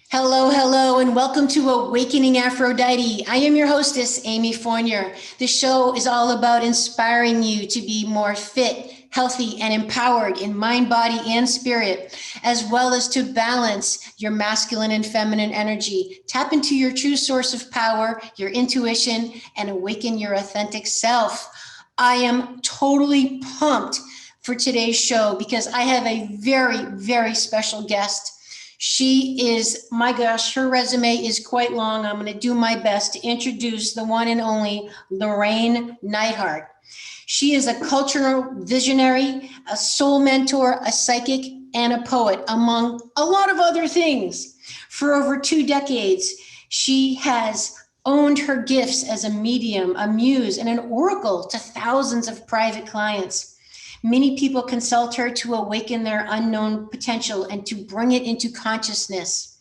Hello, hello, and welcome to Awakening Aphrodite. I am your hostess, Amy Fournier. The show is all about inspiring you to be more fit, healthy, and empowered in mind, body, and spirit, as well as to balance your masculine and feminine energy. Tap into your true source of power, your intuition, and awaken your authentic self. I am totally pumped for today's show because I have a very, very special guest. She is, my gosh, her resume is quite long. I'm going to do my best to introduce the one and only Llorraine Neithardt. She is a cultural visionary, a soul mentor, a psychic, and a poet, among a lot of other things. For over 2 decades, she has owned her gifts as a medium, a muse, and an oracle to thousands of private clients. Many people consult her to awaken their unknown potential and to bring it into consciousness.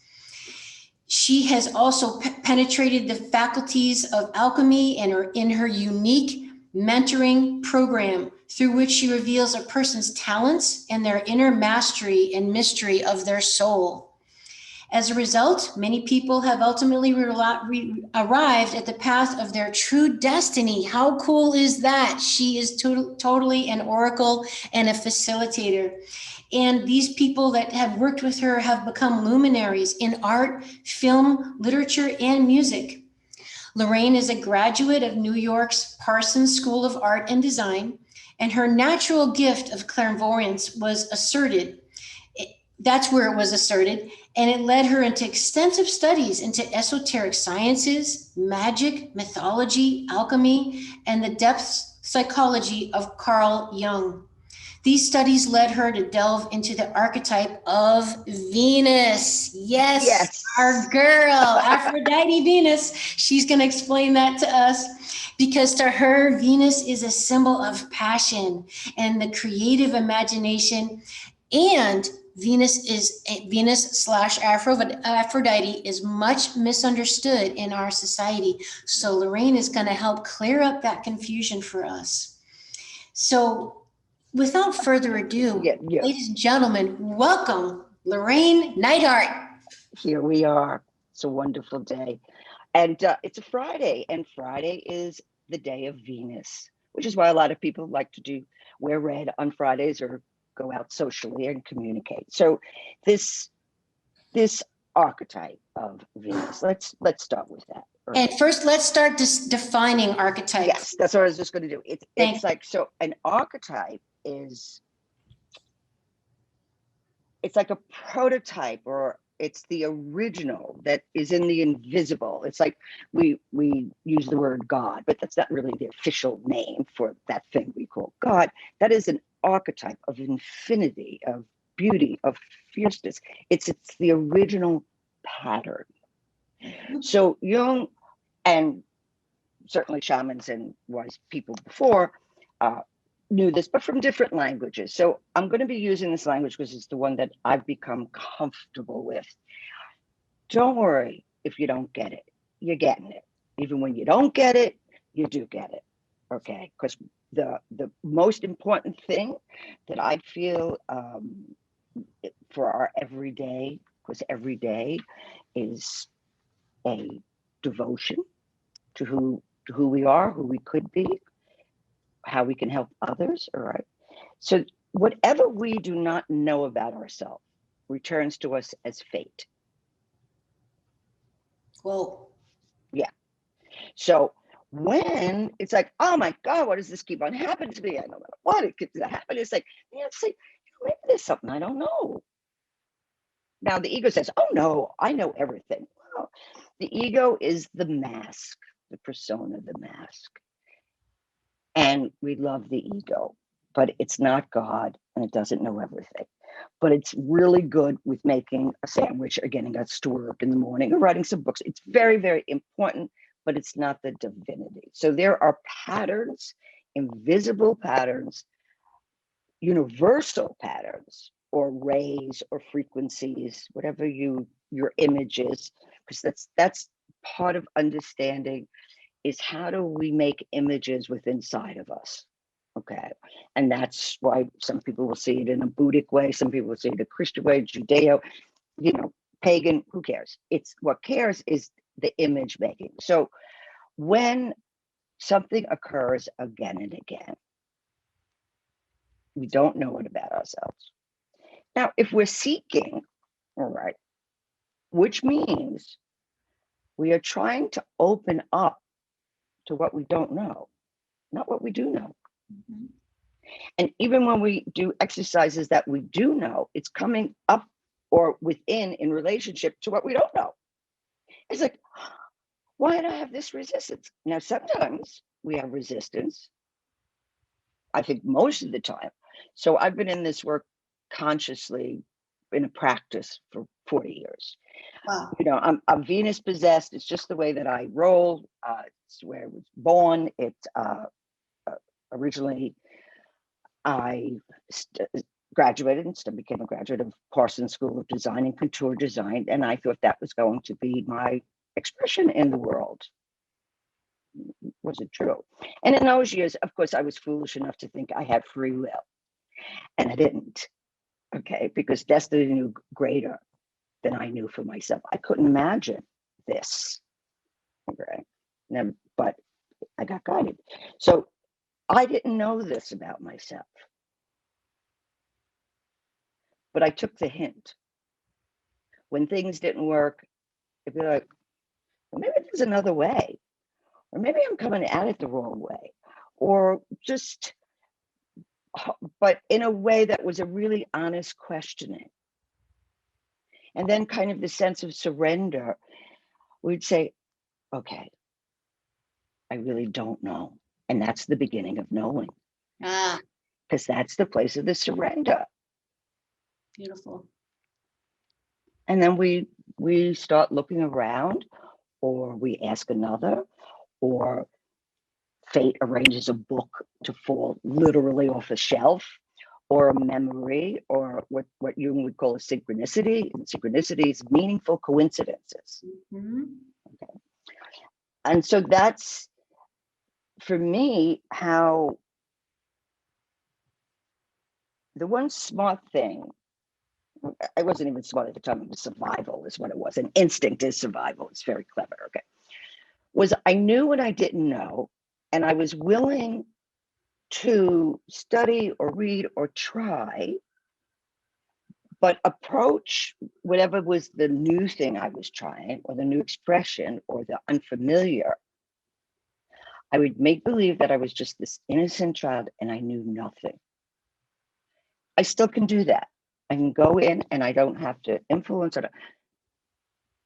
She has also penetrated the faculties of alchemy and in her unique mentoring program through which she reveals a person's talents and their inner mastery and mystery of their soul. As a result, many people have ultimately arrived at the path of their true destiny. How cool is that? She is totally an oracle and a facilitator. And these people that have worked with her have become luminaries in art, film, literature, and music. Llorraine is a graduate of New York's Parsons School of Art and Design, and her natural gift of clairvoyance was asserted. That's where it was asserted, and it led her into extensive studies into esoteric sciences, magic, mythology, alchemy, and the depth psychology of Carl Jung. These studies led her to delve into the archetype of Venus. Yes, Yes. our girl, Aphrodite Venus. She's going to explain that to us because to her, Venus is a symbol of passion and the creative imagination. And Venus slash Aphrodite is much misunderstood in our society. So Llorraine is going to help clear up that confusion for us. So without further ado, Yeah. ladies and gentlemen, welcome Llorraine Neithardt. Here we are. It's a wonderful day. And it's a Friday, and Friday is the day of Venus, which is why a lot of people like to wear red on Fridays or go out socially and communicate. So this archetype of Venus, let's start with that. And first, let's start defining archetypes. Yes, that's what I was just going to do. It's like, so an archetype is, it's like a prototype, or it's the original that is in the invisible. It's like we use the word God, but that's not really the official name for that thing we call God. That is an archetype of infinity, of beauty, of fierceness. It's the original pattern. So Jung, and certainly shamans and wise people before, knew this, but from different languages. So I'm going to be using this language because it's the one that I've become comfortable with. Don't worry if you don't get it. You're getting it. Even when you don't get it, you do get it. Okay? Because the most important thing that I feel for our everyday, because every day is a devotion to who we are, who we could be, how we can help others. All right. So whatever we do not know about ourselves returns to us as fate. Whoa. Yeah. So when it's like, oh my God, what does this keep on happening to me? I don't know what it keeps happening. It's like, it's like, maybe there's something I don't know. Now the ego says, oh no, I know everything. Well, the ego is the mask, the persona, the mask. And we love the ego, but it's not God, and it doesn't know everything. But it's really good with making a sandwich or getting us to work in the morning or writing some books. It's very, very important, but it's not the divinity. So there are patterns, invisible patterns, universal patterns, or rays or frequencies, whatever your image is, because that's part of understanding, is how do we make images within inside of us? Okay. And that's why some people will see it in a Buddhic way, some people will see it a Christian way, Judeo, pagan, who cares? It's what cares is the image making. So when something occurs again and again, we don't know it about ourselves. Now, if we're seeking, all right, which means we are trying to open up to what we don't know, not what we do know. Mhm. And even when we do exercises that we do know, it's coming up or within in relationship to what we don't know. It's like, why do I have this resistance? Now, sometimes we have resistance, I think most of the time. So I've been in this work consciously in a practice for 40 years. Wow. You know, I'm Venus possessed. It's just the way that I roll. It's where I was born. Originally, I graduated and became a graduate of Parsons School of Design and Couture Design. And I thought that was going to be my expression in the world. Was it true? And in those years, of course, I was foolish enough to think I had free will. And I didn't. Okay, because destiny knew greater than I knew for myself. I couldn't imagine this. Okay. But I got guided. So I didn't know this about myself. But I took the hint. When things didn't work, it'd be like, well, maybe there's another way. Or maybe I'm coming at it the wrong way. Or just, but in a way that was a really honest questioning. And then kind of the sense of surrender, we'd say, okay, I really don't know. And that's the beginning of knowing. Ah, Because that's the place of the surrender. beautiful. And then we start looking around, or we ask another, or fate arranges a book to fall literally off a shelf, or a memory, or what Jung would call a synchronicity. And synchronicity is meaningful coincidences. Mm-hmm. Okay. And so that's, for me, how the one smart thing, I wasn't even smart at the time, it was survival is what it was. An instinct is survival. It's very clever, okay. Was I knew what I didn't know, and I was willing to study or read or try, but approach whatever was the new thing I was trying, or the new expression, or the unfamiliar. I would make believe that I was just this innocent child and I knew nothing. I still can do that. I can go in and I don't have to influence it.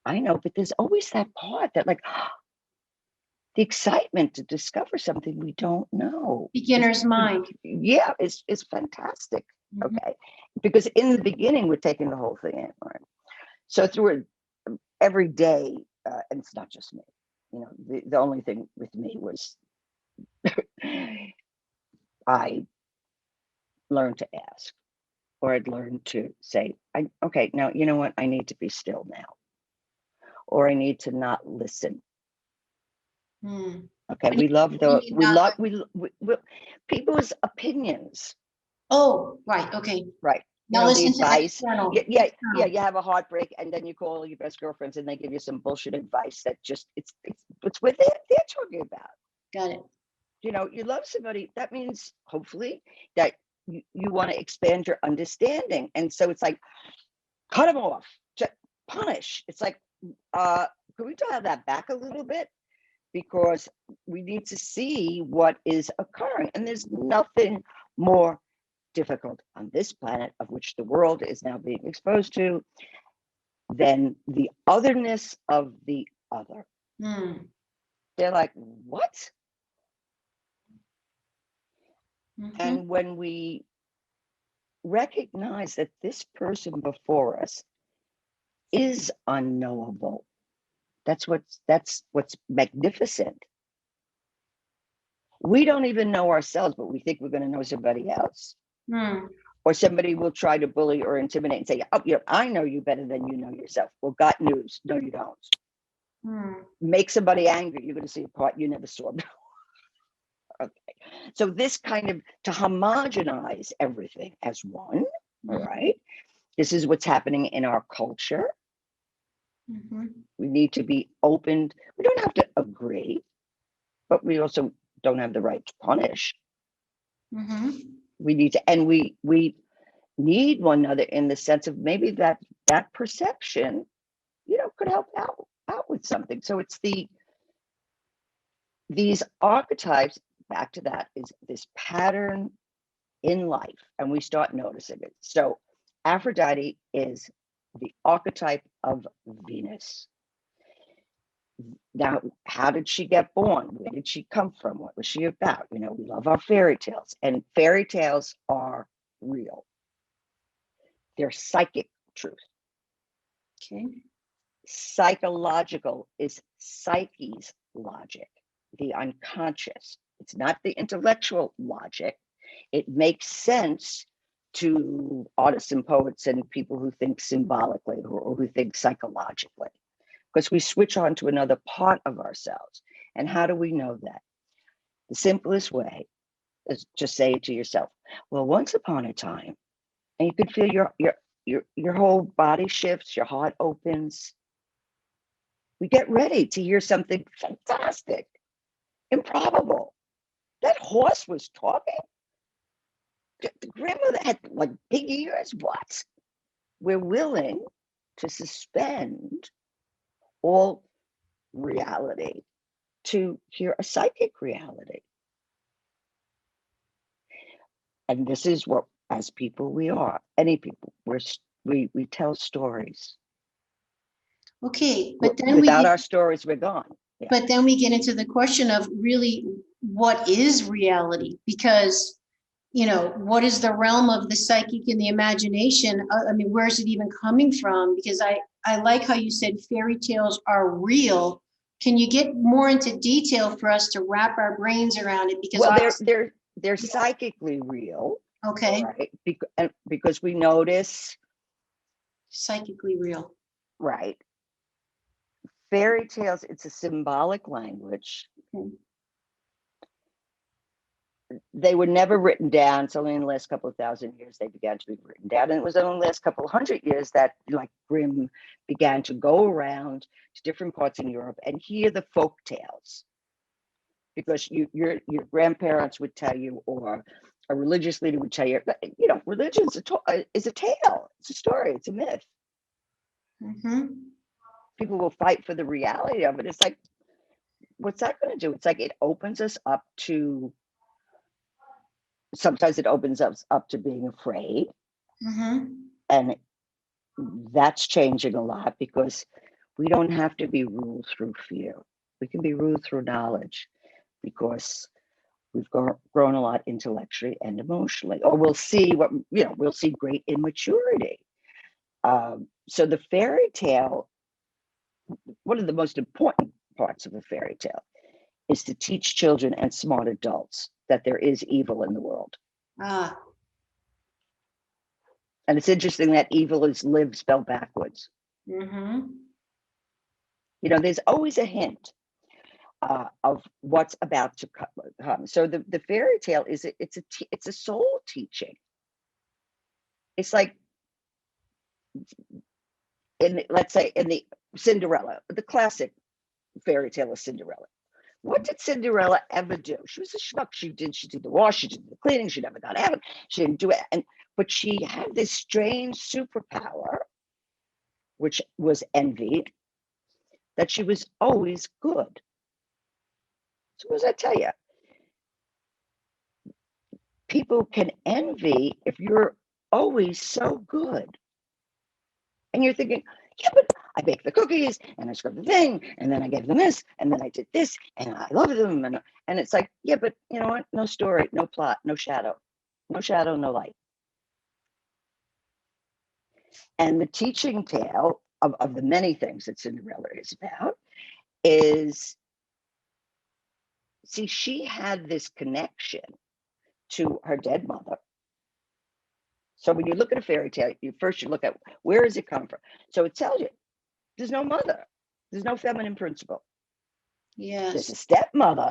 I know, but there's always that part that, like, the excitement to discover something we don't know. Beginner's mind. Yeah, it's fantastic. Mhm. Okay, because in the beginning we're taking the whole thing in, right? So through every day, and it's not just me. You know, the only thing with me was I learned to ask, or I'd learned to say, okay, now you know what? I need to be still now, or I need to not listen. Mm. Okay, we love people's opinions. Oh, right. Okay. Right. Now The listen to advice. external. Yeah. External. You have a heartbreak, and then you call your best girlfriends, and they give you some bullshit advice that just it's what they're talking about. Got it. You know, you love somebody. That means hopefully that you want to expand your understanding, and so it's like cut them off, just punish. It's like, can we dial that back a little bit? Because we need to see what is occurring, and there's nothing more difficult on this planet, of which the world is now being exposed to, than the otherness of the other. Mm. They're like, what? Mhm. And when we recognize that this person before us is unknowable, that's what's magnificent. We don't even know ourselves, but we think we're going to know somebody else. Mm. Or somebody will try to bully or intimidate and say, oh, I know you better than you know yourself. Well, got news. No, you don't. Mm. Make somebody angry, you're going to see a part you never saw. Okay. So this kind of, to homogenize everything as one, all right? This is what's happening in our culture. We need to be open. We don't have to agree, but we also don't have the right to punish. We need to, and we need one another in the sense of maybe that perception, could help out with something. So it's these archetypes, back to that, is this pattern in life, and we start noticing it. So Aphrodite is the archetype of Venus. Now, how did she get born? Where did she come from? What was she about? We love our fairy tales, and fairy tales are real. They're psychic truth. Okay. Psychological is psyche's logic, the unconscious. It's not the intellectual logic. It makes sense to artists and poets and people who think symbolically or who think psychologically, because we switch on to another part of ourselves. And how do we know that? The simplest way is just say it to yourself. Well, once upon a time, and you could feel your whole body shifts, your heart opens. We get ready to hear something fantastic, improbable. That horse was talking. The grandmother had like big ears. What? We're willing to suspend all reality to hear a psychic reality. And this is what, as people, we are. Any people, we tell stories. Okay, but then without our stories, we're gone. Yeah. But then we get into the question of really what is reality? Because, what is the realm of the psychic and the imagination? I mean, where is it even coming from? Because I like how you said fairy tales are real. Can you get more into detail for us to wrap our brains around it? Because they're psychically real. Okay. Right. Because we notice. Psychically real. Right. Fairy tales, it's a symbolic language. Okay. They were never written down. It's only in the last couple of thousand years they began to be written down. And it was only in the last couple of hundred years that like Grimm began to go around to different parts in Europe and hear the folk tales. Because your grandparents would tell you, or a religious leader would tell you, religion is a tale. It's a story. It's a myth. People will fight for the reality of it. It's like, what's that going to do? It's like it opens us up to, sometimes it opens us up to being afraid. And that's changing a lot, because we don't have to be ruled through fear. We can be ruled through knowledge, because we've grown a lot intellectually and emotionally, or we'll see great immaturity. So the fairy tale, one of the most important parts of a fairy tale is to teach children and smart adults that there is evil in the world. And it's interesting that evil is live spelled backwards. There's always a hint of what's about to come. So the fairy tale it's a soul teaching. It's like, let's say in the Cinderella, the classic fairy tale of Cinderella. What did Cinderella ever do? She was a schmuck. She did the wash, she did the cleaning, she never got out. She didn't do it. But she had this strange superpower, which was envy, that she was always good. So what does that tell you? People can envy if you're always so good. And you're thinking, yeah, but I baked the cookies and I scrubbed the thing and then I gave them this and then I did this and I love them. And it's like, yeah, but you know what? No story, no plot, no shadow, no light. And the teaching tale of the many things that Cinderella is about is, see, she had this connection to her dead mother. So when you look at a fairy tale, you look at, where does it come from? So it tells you there's no mother. There's no feminine principle. Yes. There's a stepmother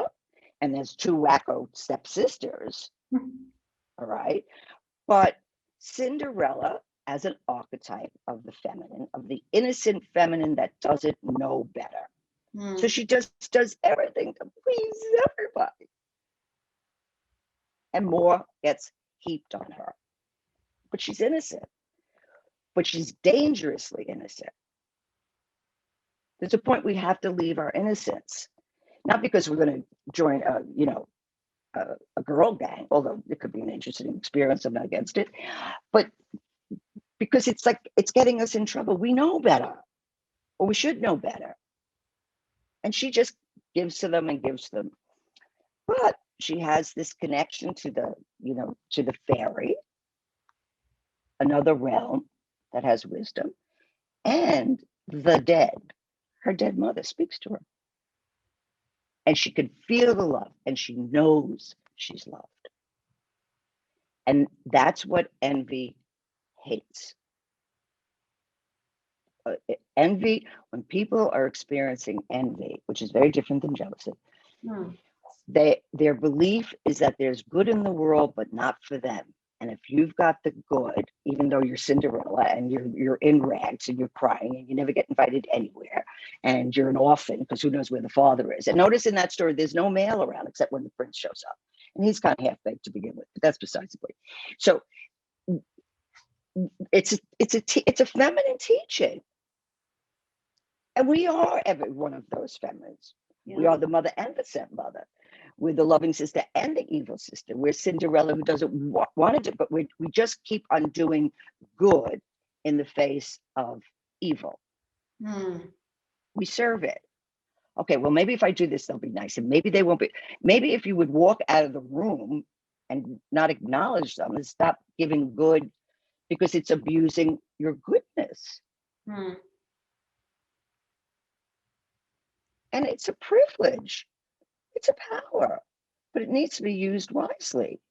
and there's two wacko stepsisters. All right. But Cinderella as an archetype of the feminine, of the innocent feminine that doesn't know better. So she just does everything to please everybody. And more gets heaped on her. But she's innocent. But she's dangerously innocent. There's a point we have to leave our innocence. Not because we're going to join a girl gang, although it could be an interesting experience, I'm not against it. But because it's like, it's getting us in trouble. We know better, or we should know better. And she just gives to them and gives them. But she has this connection to the fairy, another realm that has wisdom, and the dead. Her dead mother speaks to her. And she can feel the love, and she knows she's loved. And that's what envy hates. Envy, when people are experiencing envy, which is very different than jealousy, their belief is that there's good in the world, but not for them. And if you've got the good, even though you're Cinderella and you're in rags and you're crying and you never get invited anywhere, and you're an orphan because who knows where the father is. And notice in that story, there's no male around except when the prince shows up, and he's kind of half-baked to begin with. But that's besides the point. So it's a feminine teaching. And we are every one of those feminines. Yeah. We are the mother and the stepmother. We're the loving sister and the evil sister. We're Cinderella who doesn't want to do, but we just keep on doing good in the face of evil. We serve it. Okay, well, maybe if I do this, they'll be nice. And maybe they won't be. Maybe if you would walk out of the room and not acknowledge them and stop giving good because it's abusing your goodness. And it's a privilege. It's a power, but it needs to be used wisely.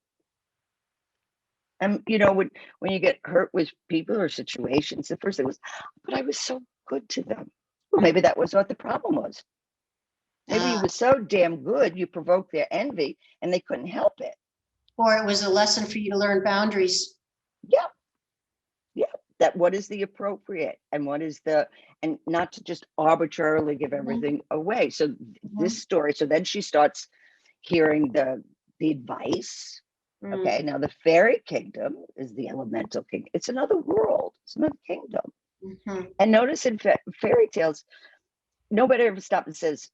And when you get hurt with people or situations, the first thing was, but I was so good to them. Well, maybe that was what the problem was. Maybe you were so damn good, you provoked their envy and they couldn't help it. Or it was a lesson for you to learn boundaries. Yeah. That what is the appropriate and what is and not to just arbitrarily give everything away. So this story, so then she starts hearing the advice. Okay, now the fairy kingdom is the elemental kingdom. It's another world. It's another kingdom. And notice in fairy tales, nobody ever stops and says,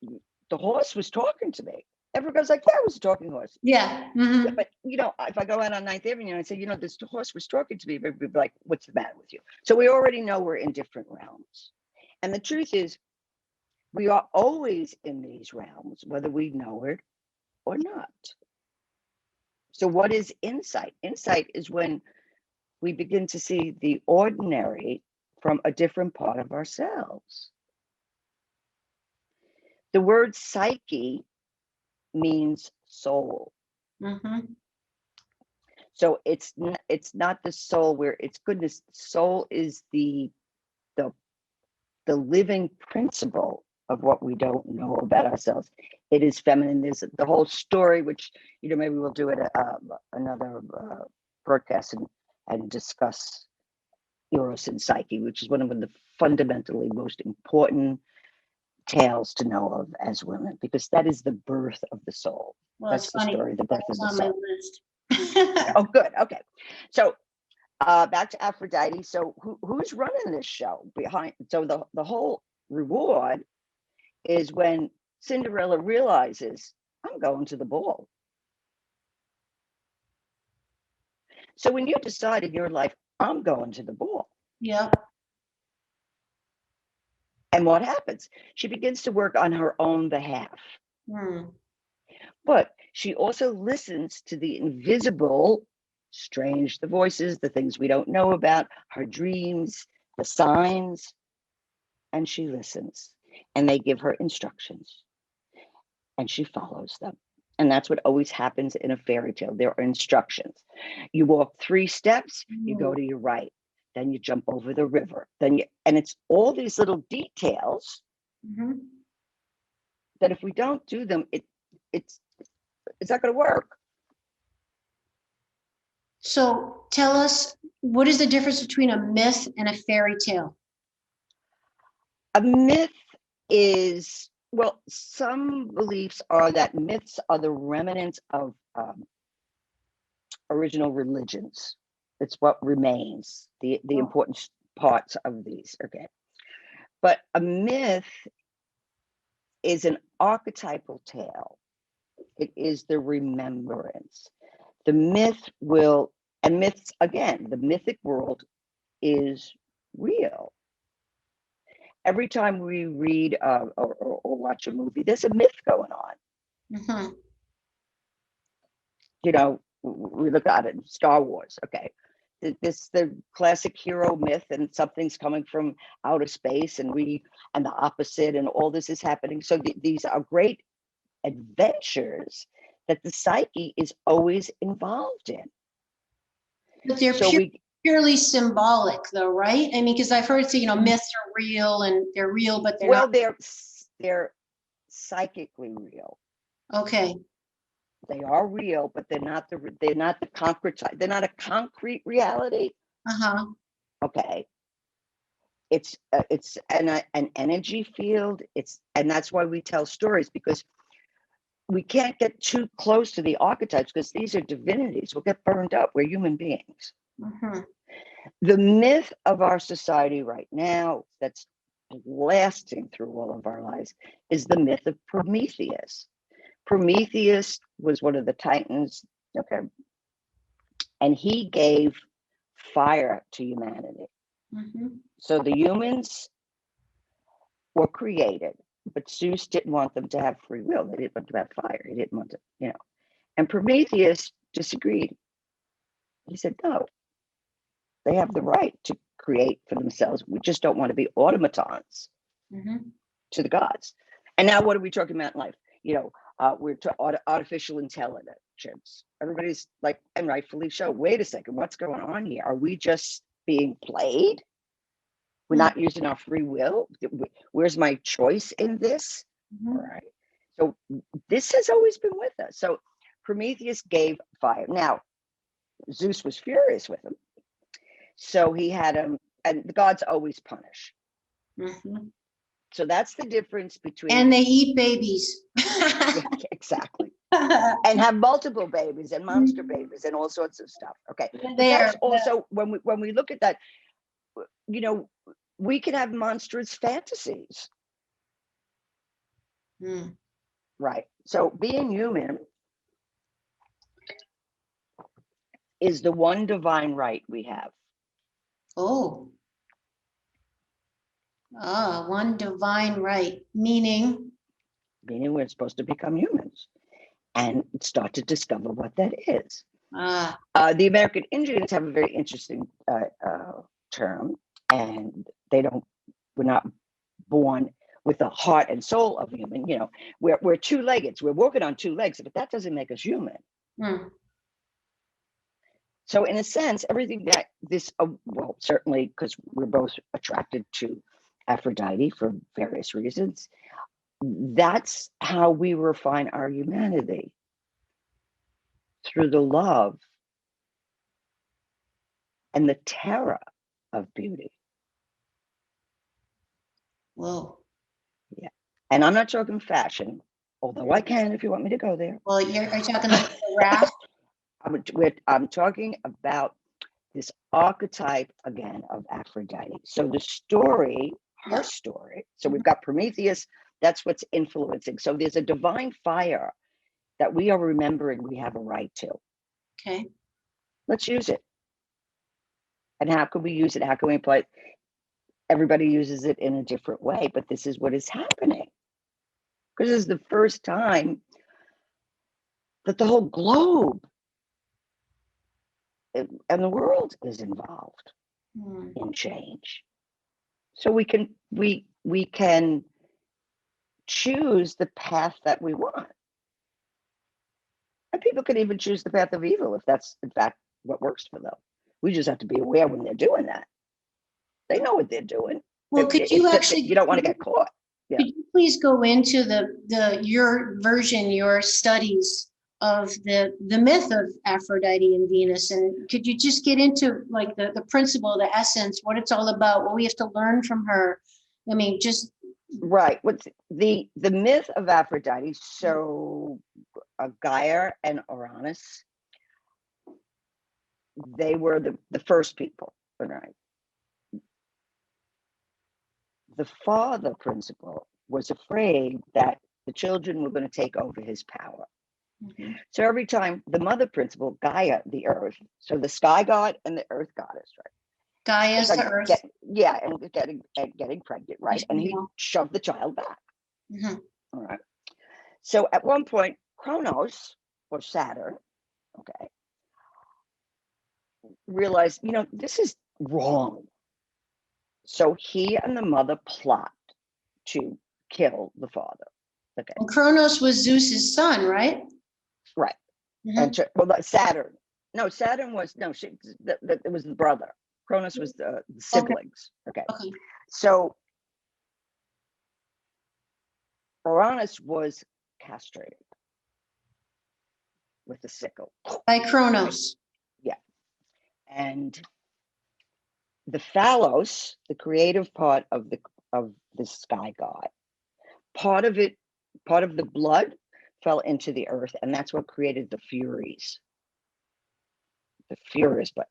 the horse was talking to me. Everyone goes like, yeah, it was a talking horse. Yeah. Yeah, but if I go out on 9th Avenue and I say, this horse was talking to me, everybody would be like, what's the matter with you? So we already know we're in different realms. And the truth is, we are always in these realms, whether we know it or not. So what is insight? Insight is when we begin to see the ordinary from a different part of ourselves. The word psyche means soul. So it's not the soul where it's goodness. Soul is the living principle of what we don't know about ourselves. It is feminine. There's the whole story, which maybe we'll do it another broadcast and discuss Eros and Psyche, which is one of the fundamentally most important tales to know of as women, because that is the birth of the soul. Well, that's the story, the birth of the soul. On my list. Oh, good. Okay. So back to Aphrodite. So who's running this show behind? So the whole reward is when Cinderella realizes, I'm going to the ball. So when you decide in your life, I'm going to the ball. Yeah. And what happens? She begins to work on her own behalf. But she also listens to the invisible, strange, the voices, the things we don't know about, her dreams, the signs, and she listens. And they give her instructions. And she follows them. And that's what always happens in a fairy tale. There are instructions. You walk 3 steps, you go to your right. Then you jump over the river. And it's all these little details that if we don't do them, it's not going to work. So tell us, what is the difference between a myth and a fairy tale? A myth is, well, some beliefs are that myths are the remnants of original religions. It's what remains, the important parts of these. Okay. But a myth is an archetypal tale. It is the remembrance. The myth will, and myths, again, the mythic world is real. Every time we read or watch a movie, there's a myth going on. Mm-hmm. You know, we look at it in Star Wars. Okay, this the classic hero myth, and something's coming from outer space, and the opposite, and all this is happening. So these are great adventures that the psyche is always involved in. But they're So purely symbolic, though, right? I mean, because I've heard say, myths are real and they're real, but they're not. They're psychically real. Okay. They are real, but they're not the concrete side. They're not a concrete reality. Uh-huh. Okay. It's an energy field. And that's why we tell stories, because we can't get too close to the archetypes, because these are divinities. We'll get burned up. We're human beings. Mm-hmm. The myth of our society right now that's blasting through all of our lives is the myth of Prometheus. Prometheus was one of the Titans, okay, and he gave fire to humanity. Mm-hmm. So the humans were created, but Zeus didn't want them to have free will. They didn't want to have fire. He didn't want to, And Prometheus disagreed. He said, no, they have the right to create for themselves. We just don't want to be automatons to the gods. And now what are we talking about in life? We're to artificial intelligence. Everybody's like, and rightfully so, wait a second, what's going on here? Are we just being played? We're not using our free will? Where's my choice in this? All right. So this has always been with us. So Prometheus gave fire. Now, Zeus was furious with him. So he had him, and the gods always punish. Mm-hmm. So that's the difference between. And they eat babies. Yeah, exactly. And have multiple babies and monster babies and all sorts of stuff. Okay. But that's also, when we look at that, we can have monstrous fantasies. Right. So being human is the one divine right we have. One divine right, meaning we're supposed to become humans and start to discover what that is. The American Indians have a very interesting term, and we're not born with the heart and soul of human. We're two-legged. We're walking on two legs, but that doesn't make us human. So in a sense, everything that this, well, certainly because we're both attracted to Aphrodite for various reasons, that's how we refine our humanity, through the love and the terror of beauty. Whoa. Yeah. And I'm not talking fashion, although I can if you want me to go there. Well, are you talking like the wrath? I'm talking about this archetype again of Aphrodite. So the story, her story, so we've got Prometheus, that's what's influencing. So there's a divine fire that we are remembering we have a right to. Okay. Let's use it. And how can we use it? How can we apply it? Everybody uses it in a different way, but this is what is happening. Because this is the first time that the whole globe and the world is involved in change. So we can choose the path that we want. And people can even choose the path of evil if that's in fact what works for them. We just have to be aware when they're doing that. They know what they're doing. Well, could you actually, you don't want to get caught. Yeah. Could you please go into your version, your studies the myth of Aphrodite and Venus. And could you just get into like the principle, the essence, what it's all about, what we have to learn from her? I mean, just right. What's the myth of Aphrodite? So Gaia and Uranus, they were the first people, right? The father principle was afraid that the children were going to take over his power. So every time the mother principle, Gaia, the earth, so the sky god and the earth goddess, right? Gaia's the earth. And getting pregnant, right? And he shoved the child back. All right. So at one point, Kronos or Saturn, okay, realized, this is wrong. So he and the mother plot to kill the father. Okay. And Kronos was Zeus's son, right? Right. And Saturn. No, Saturn was it was the brother. Kronos was the siblings. Okay. So Uranus was castrated with a sickle by Kronos. Yeah. And the phallos, the creative part of the sky god, part of the blood fell into the earth, and that's what created the Furies. But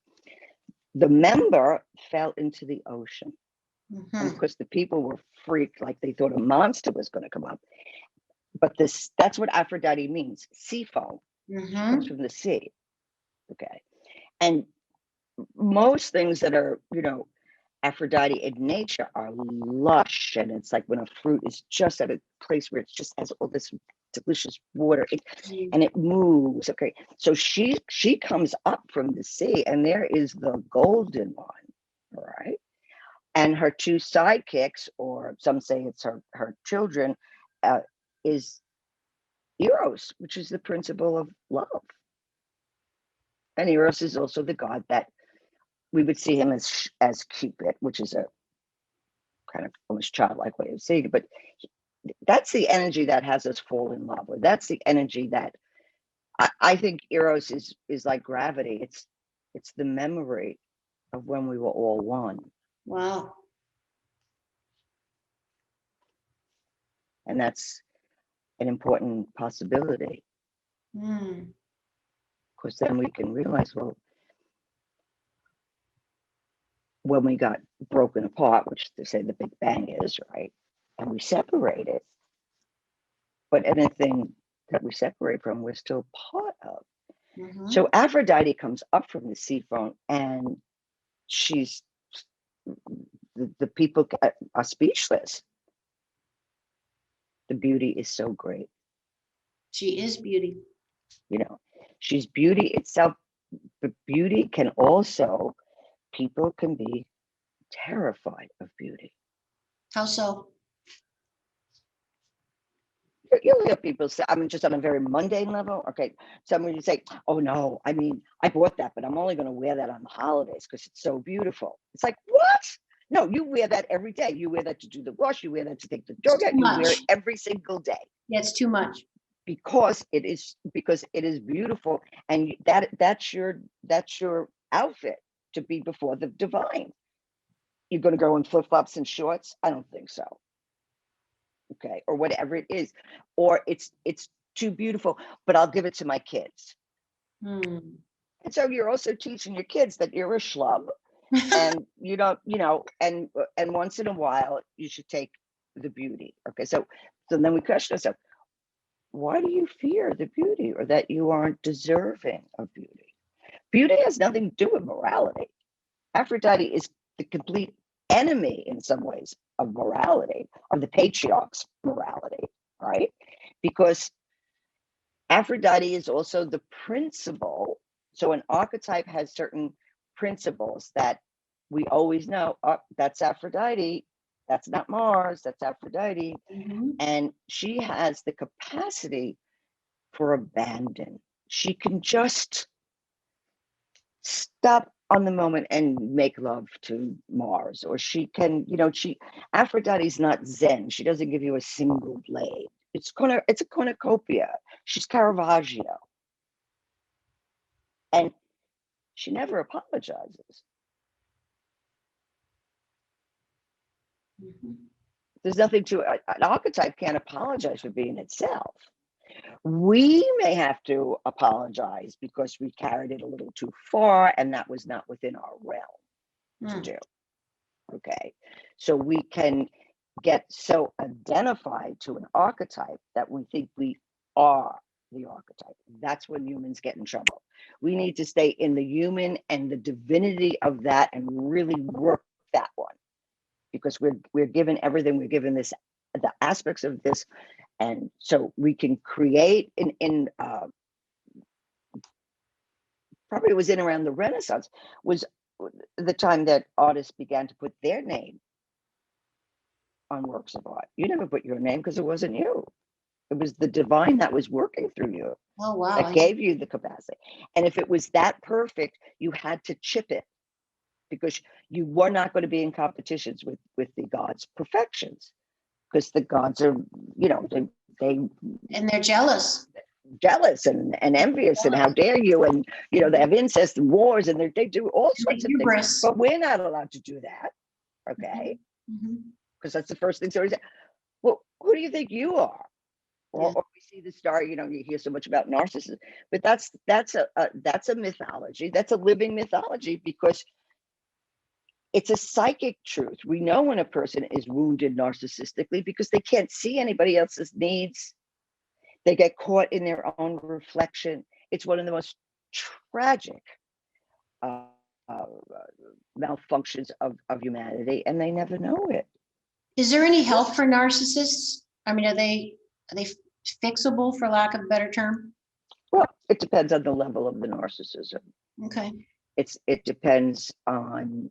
the member fell into the ocean. And of course, the people were freaked, like they thought a monster was going to come up. But that's what Aphrodite means. Sea foam comes from the sea. Okay. And most things that are, Aphrodite in nature are lush, and it's like when a fruit is just at a place where it just has all this delicious water and it moves. Okay, so she comes up from the sea, and there is the golden one, right? And her two sidekicks, or some say it's her children, is Eros, which is the principle of love. And Eros is also the god that we would see him as Cupid, which is a kind of almost childlike way of saying it, but that's the energy that has us fall in love, or that's the energy that I think Eros is like gravity. It's the memory of when we were all one. Wow. And that's an important possibility. Because then we can realize, well, when we got broken apart, which they say the Big Bang is, right? And we separated, but anything that we separate from, we're still part of. So Aphrodite comes up from the sea foam, and she's the people are speechless. The beauty is so great. She is beauty. She's beauty itself, but beauty can also, people can be terrified of beauty. How so? You'll hear people say, I mean, just on a very mundane level, okay, someone you say, oh no, I mean, I bought that, but I'm only going to wear that on the holidays because it's so beautiful. It's like, what? No, you wear that every day. You wear that to do the wash. You wear that to take the dog out. You wear it every single day. Yeah, it's too much. Because it is beautiful, and that's your outfit to be before the divine. You're going to go in flip-flops and shorts? I don't think so. Okay, or whatever it is, or it's too beautiful, but I'll give it to my kids. And so you're also teaching your kids that you're a schlub, and you don't, and once in a while you should take the beauty. Okay, so then we question ourselves, why do you fear the beauty, or that you aren't deserving of beauty? Beauty has nothing to do with morality. Aphrodite is the complete enemy in some ways of morality, of the patriarch's morality, right? Because Aphrodite is also the principle. So an archetype has certain principles that we always know, oh, that's Aphrodite, that's not Mars, that's Aphrodite. And she has the capacity for abandon. She can just stop on the moment and make love to Mars, or she can, Aphrodite's not Zen. She doesn't give you a single blade. It's a cornucopia. She's Caravaggio. And she never apologizes. There's nothing to it. An archetype can't apologize for being itself. We may have to apologize because we carried it a little too far and that was not within our realm to do. Okay. So we can get so identified to an archetype that we think we are the archetype. That's when humans get in trouble. We need to stay in the human and the divinity of that and really work that one, because we're given everything. We're given this, the aspects of this, and so we can create in probably it was in around the Renaissance was the time that artists began to put their name on works of art. You never put your name because it wasn't you. It was the divine that was working through you. Oh, wow. That gave you the capacity. And if it was that perfect, you had to chip it, because you were not going to be in competitions with the gods' perfections, because the gods are, you know, they And they're jealous. And envious, and how dare you, and you know, they have incest and wars, and they do all sorts of things, but we're not allowed to do that, okay? Because that's the first thing somebody said. Well, who do you think you are? Or we see the star, you know, you hear so much about narcissists, but that's a mythology. That's a living mythology, because it's a psychic truth. We know when a person is wounded narcissistically because they can't see anybody else's needs. They get caught in their own reflection. It's one of the most tragic malfunctions of humanity, and they never know it. Is there any help for narcissists? I mean, are they fixable, for lack of a better term? Well, it depends on the level of the narcissism. Okay. It depends on,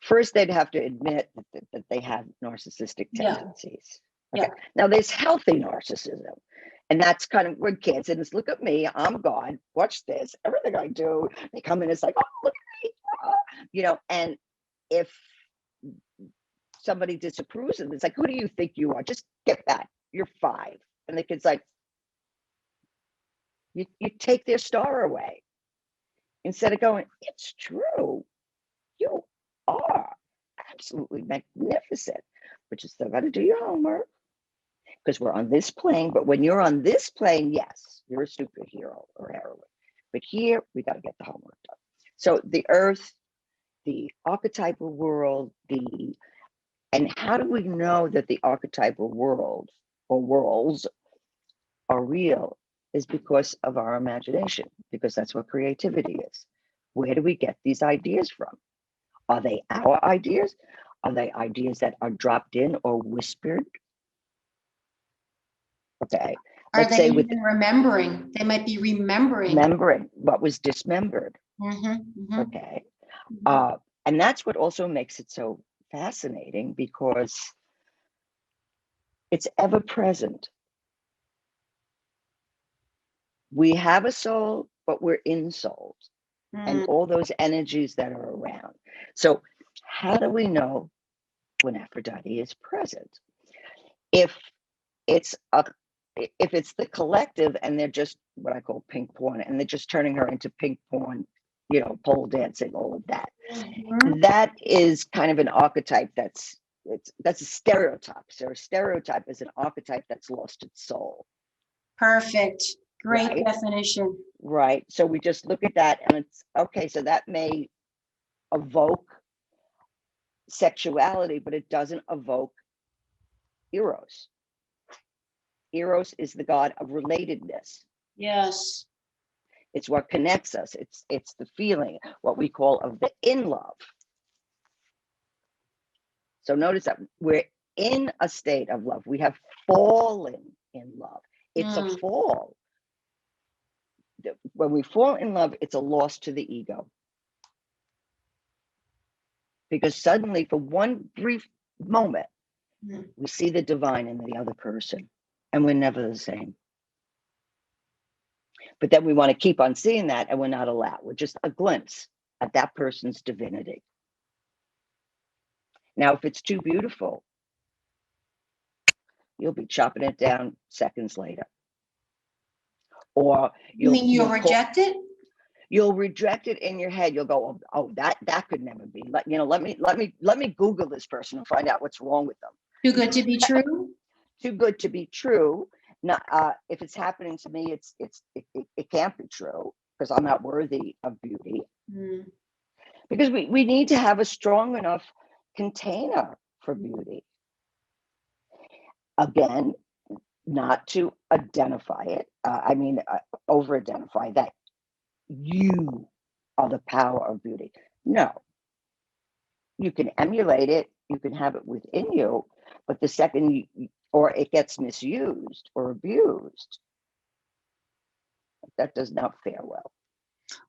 first they'd have to admit that they have narcissistic tendencies. Okay. Yeah. Now there's healthy narcissism, and that's kind of when kids, and it's, look at me, I'm God, watch this, everything I do, they come in, it's like, oh, look at me, you know. And if somebody disapproves of it, it's like, who do you think you are? Just get back, you're 5. And the kid's like, you take their star away, instead of going, it's true, you are absolutely magnificent, but you still got to do your homework, because we're on this plane. But when you're on this plane, yes, you're a superhero or heroine, but here we got to get the homework done. So the earth, the archetypal world, and how do we know that the archetypal world or worlds are real? Is because of our imagination, because that's what creativity is. Where do we get these ideas from? Are they our ideas? Are they ideas that are dropped in or whispered? Okay. Are they even remembering? They might be remembering what was dismembered. Okay. And that's what also makes it so fascinating, because it's ever present. We have a soul, but we're in souls, and all those energies that are around. So how do we know when Aphrodite is present? If it's the collective and they're just what I call pink porn, and they're just turning her into pink porn, you know, pole dancing, all of that. That is kind of an archetype that's a stereotype. So a stereotype is an archetype that's lost its soul. Perfect. Great definition. Right. So we just look at that, and it's okay. So that may evoke sexuality, but it doesn't evoke Eros. Eros is the god of relatedness. Yes. It's what connects us. It's the feeling, what we call of the in love. So notice that we're in a state of love. We have fallen in love. It's a fall. When we fall in love, it's a loss to the ego. Because suddenly, for one brief moment, we see the divine in the other person, and we're never the same. But then we want to keep on seeing that, and we're not allowed. We're just a glimpse at that person's divinity. Now, if it's too beautiful, you'll be chopping it down seconds later. Or you'll reject it? You'll reject it in your head. You'll go, oh, that could never be. Let me Google this person and find out what's wrong with them. Too good to be true. Too good to be true. Not if it's happening to me, it can't be true because I'm not worthy of beauty. Because we need to have a strong enough container for beauty. Again, not to identify it. Over-identify that you are the power of beauty. No. You can emulate it. You can have it within you. But the second or it gets misused or abused, that does not fare well.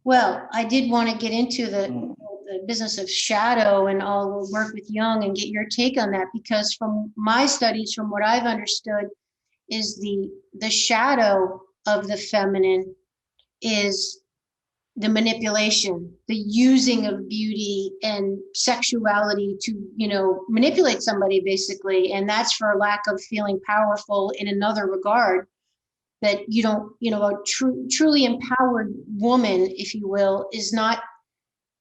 Well, I did want to get into the business of shadow and all the work with Jung and get your take on that, because from my studies, from what I've understood, is the shadow of the feminine is the manipulation, the using of beauty and sexuality to, manipulate somebody basically. And that's for lack of feeling powerful in another regard, that you don't, a truly empowered woman, if you will, is not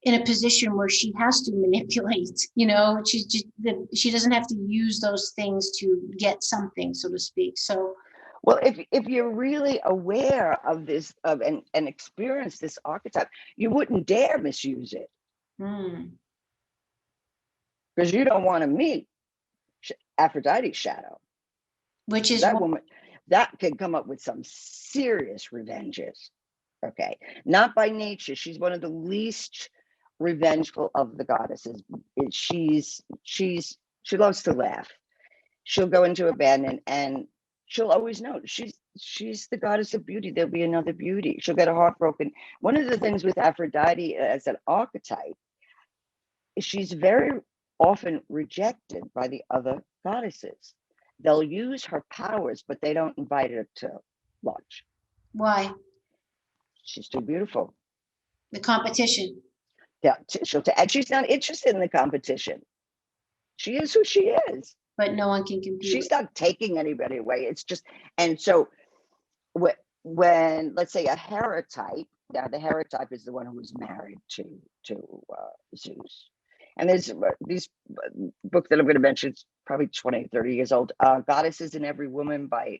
in a position where she has to manipulate, she doesn't have to use those things to get something, so to speak. So, well, if you're really aware of this and experience this archetype, you wouldn't dare misuse it. Because you don't want to meet Aphrodite's shadow. Which is that woman that can come up with some serious revenges. Okay. Not by nature. She's one of the least revengeful of the goddesses. She loves to laugh. She'll go into a bed and she'll always know she's the goddess of beauty. There'll be another beauty. She'll get her heart broken. One of the things with Aphrodite as an archetype is she's very often rejected by the other goddesses. They'll use her powers, but they don't invite her to lunch. Why? She's too beautiful. The competition. Yeah, and she's not interested in the competition. She is who she is. But no one can compete. She's not taking anybody away. It's just, and so when let's say a Heratype, now the Heratype is the one who was married to Zeus. And there's these book that I'm going to mention, it's probably 20, 30 years old, Goddesses in Every Woman by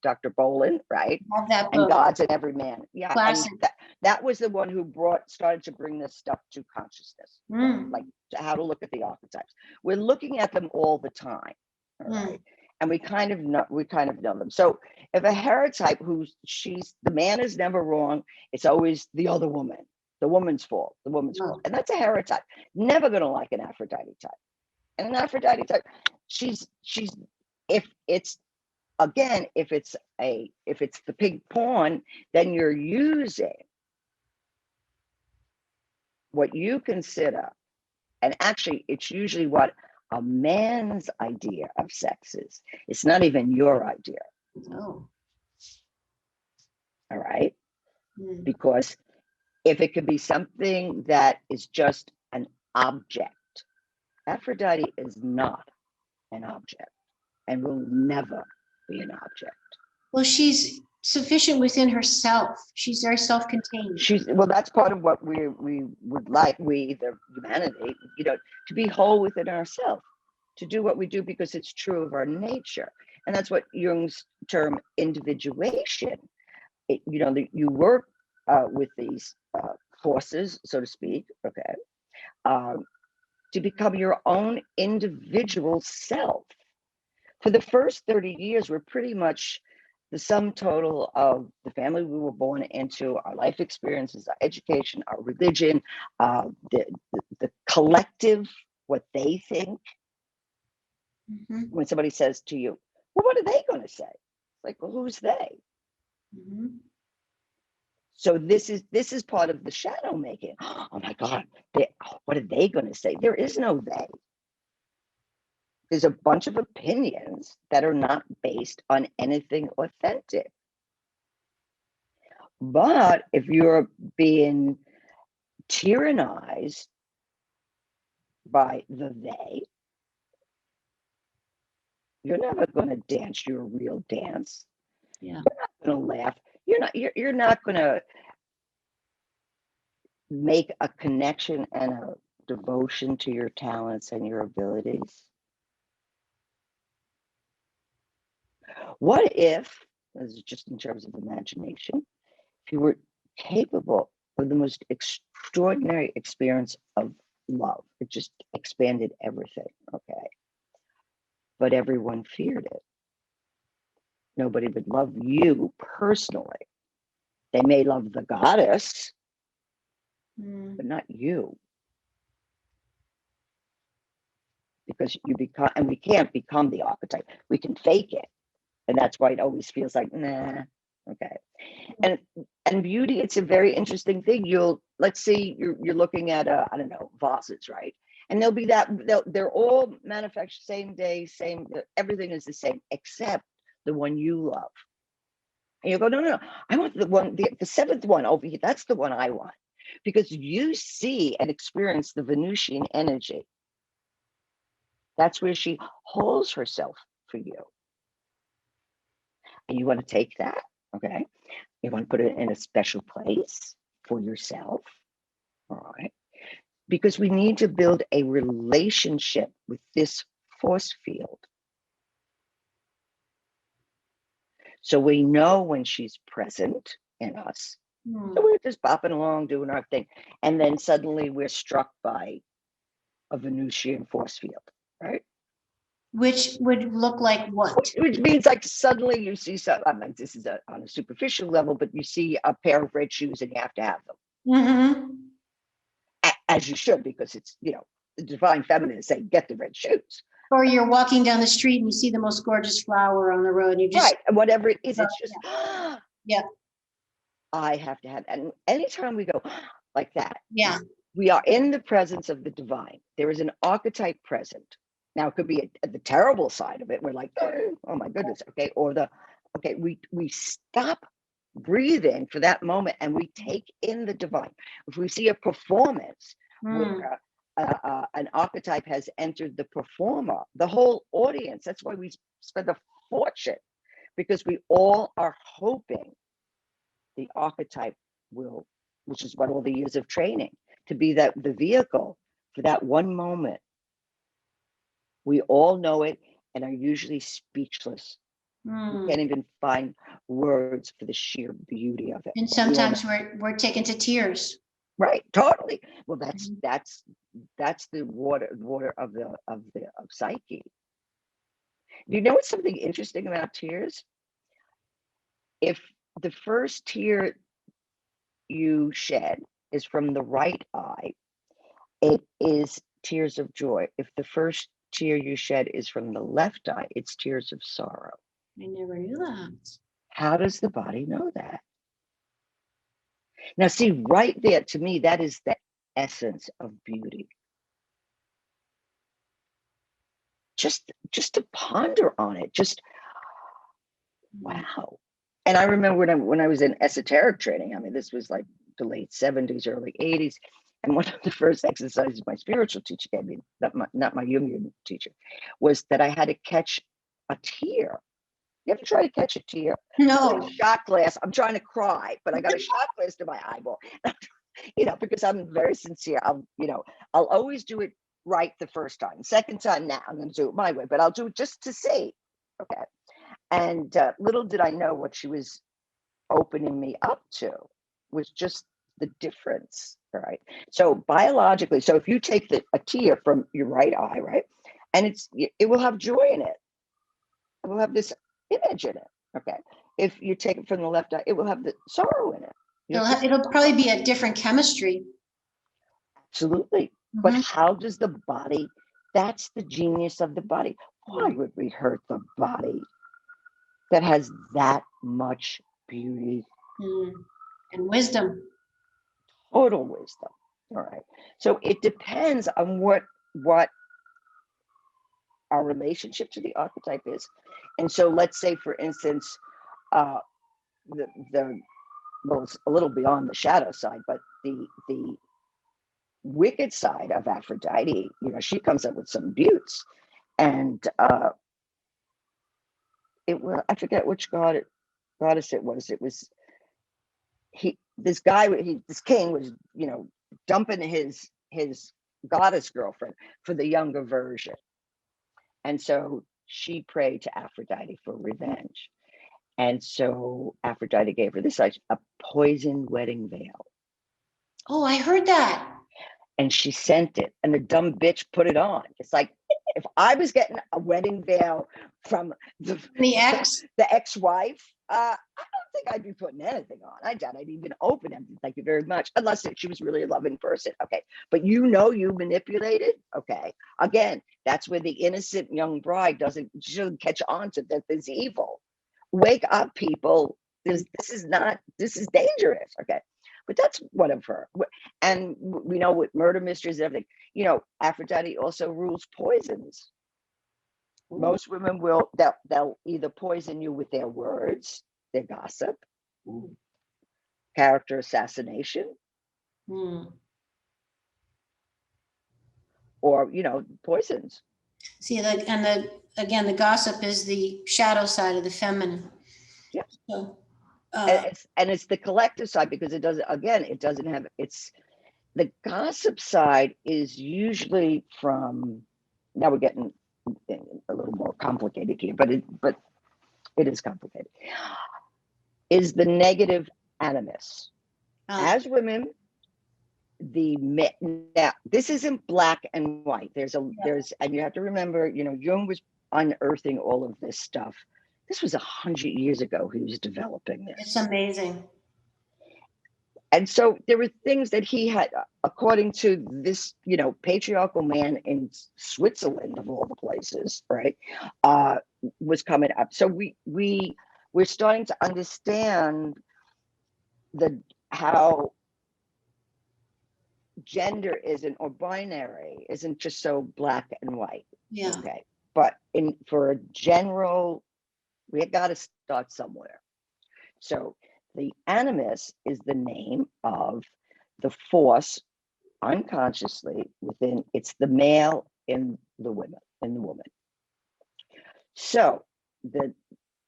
Dr. Bolin, right? Love that book. And Gods in Every Man. Yeah. Classic. And that was the one who started to bring this stuff to consciousness, like how to look at the archetypes. We're looking at them all the time, all right? And we kind of know them. So if a Heratype the man is never wrong, it's always the other woman. The woman's fault, fault. And that's a Heratype. Never going to like an Aphrodite type. And an Aphrodite type, she's if it's the pig pawn, then you're using what you consider, and actually it's usually what a man's idea of sex is. It's not even your idea. Oh. All right? Because if it could be something that is just an object, Aphrodite is not an object and will never be an object. Well, she's sufficient within herself. She's very self-contained. That's part of what we would like, the humanity, to be whole within ourselves, to do what we do because it's true of our nature. And that's what Jung's term individuation, you work with these forces, so to speak, okay, to become your own individual self. For the first 30 years, we're pretty much the sum total of the family we were born into, our life experiences, our education, our religion, the collective, what they think. When somebody says to you, well, what are they going to say? It's like, well, who's they? So this is part of the shadow making. Oh my God, what are they going to say? There is no they. There's a bunch of opinions that are not based on anything authentic. But if you're being tyrannized by the they, you're never going to dance your real dance. Yeah. You're not going to laugh. You're not going to make a connection and a devotion to your talents and your abilities? What if, this is just in terms of imagination, if you were capable of the most extraordinary experience of love? It just expanded everything, okay? But everyone feared it. Nobody would love you personally. They may love the goddess, but not you. Because you become, and we can't become the archetype. We can fake it. And that's why it always feels like, nah, okay. And beauty, it's a very interesting thing. Let's say you're looking at I don't know, vases, right? And they'll be they're all manufactured same day, everything is the same except the one you love. And you go, no, I want the one, the seventh one over here. That's the one I want, because you see and experience the Venusian energy. That's where she holds herself for you. And you want to take that, okay? You want to put it in a special place for yourself, all right? Because we need to build a relationship with this force field. So we know when she's present in us. So we're just bopping along, doing our thing. And then suddenly we're struck by a Venusian force field, right? Which would look like what? Which means like suddenly you see something, like this is on a superficial level, but you see a pair of red shoes and you have to have them. As you should, because it's, the divine feminine is saying, get the red shoes. Or you're walking down the street and you see the most gorgeous flower on the road and you just. Right, and whatever it is, it's just, yeah. I have to have, and anytime we go like that, yeah, we are in the presence of the divine. There is an archetype present. Now it could be the terrible side of it. We're like, oh my goodness, okay. Or we stop breathing for that moment and we take in the divine. If we see a performance where an archetype has entered the performer, the whole audience, that's why we spend a fortune, because we all are hoping the archetype will, which is what all the years of training, to be the vehicle for that one moment. We all know it and are usually speechless. We can't even find words for the sheer beauty of it. And sometimes we're taken to tears. Right, totally. Well, that's the water of psyche. You know what's something interesting about tears? If the first tear you shed is from the right eye, it is tears of joy. If the first tear you shed is from the left eye, it's tears of sorrow. I never knew that. How does the body know that? Now, see, right there, to me, that is the essence of beauty. Just to ponder on it, just wow. And I remember when I was in esoteric training, I mean, this was like the late 70s, early 80s. And one of the first exercises my spiritual teacher gave me, not my Jungian teacher, was that I had to catch a tear. You ever try to catch a tear? No. Shot glass. I'm trying to cry, but I got a shot glass to my eyeball. Because I'm very sincere. I'll always do it right the first time. Second time, now I'm going to do it my way, but I'll do it just to see. Okay. And little did I know what she was opening me up to was just the difference, right? So biologically, so if you take a tear from your right eye, right, and it will have joy in it. It will have this image in it, okay? If you take it from the left eye, it will have the sorrow in it. It'll probably be a different chemistry. Absolutely. But how does the body, that's the genius of the body. Why would we hurt the body that has that much beauty? And wisdom. Total wisdom. All right. So it depends on what our relationship to the archetype is. And so let's say, for instance, well, it's a little beyond the shadow side, but the wicked side of Aphrodite, she comes up with some buttes. And I forget which goddess it was. It was this king was, dumping his goddess girlfriend for the younger version. And so she prayed to Aphrodite for revenge. And so Aphrodite gave her this, like, a poisoned wedding veil. Oh, I heard that. And she sent it, and the dumb bitch put it on. It's like, if I was getting a wedding veil from the ex-wife, I don't think I'd be putting anything on. I doubt I'd even open it. Thank you very much, unless she was really a loving person. Okay, but you manipulated. Okay, again, that's where the innocent young bride doesn't catch on to that there's evil. Wake up, people. This is dangerous. Okay. But that's one of her. And we know with murder mysteries and everything, Aphrodite also rules poisons. Ooh. Most women they'll either poison you with their words, their gossip, character assassination, or, poisons. See, the gossip is the shadow side of the feminine. Yeah. So, and it's the collective side, because it doesn't have, it's the gossip side is usually from, now we're getting a little more complicated here, but it is complicated, is the negative animus. As women, now this isn't black and white. And you have to remember, Jung was unearthing all of this stuff. This was 100 years ago. He was developing this. It's amazing. And so there were things that he had, according to this, patriarchal man in Switzerland, of all the places, right, was coming up. So we're starting to understand how gender isn't, or binary isn't just so black and white. Yeah. Okay. But for a general, we got to start somewhere. So the animus is the name of the force unconsciously within, it's the male in the woman. So the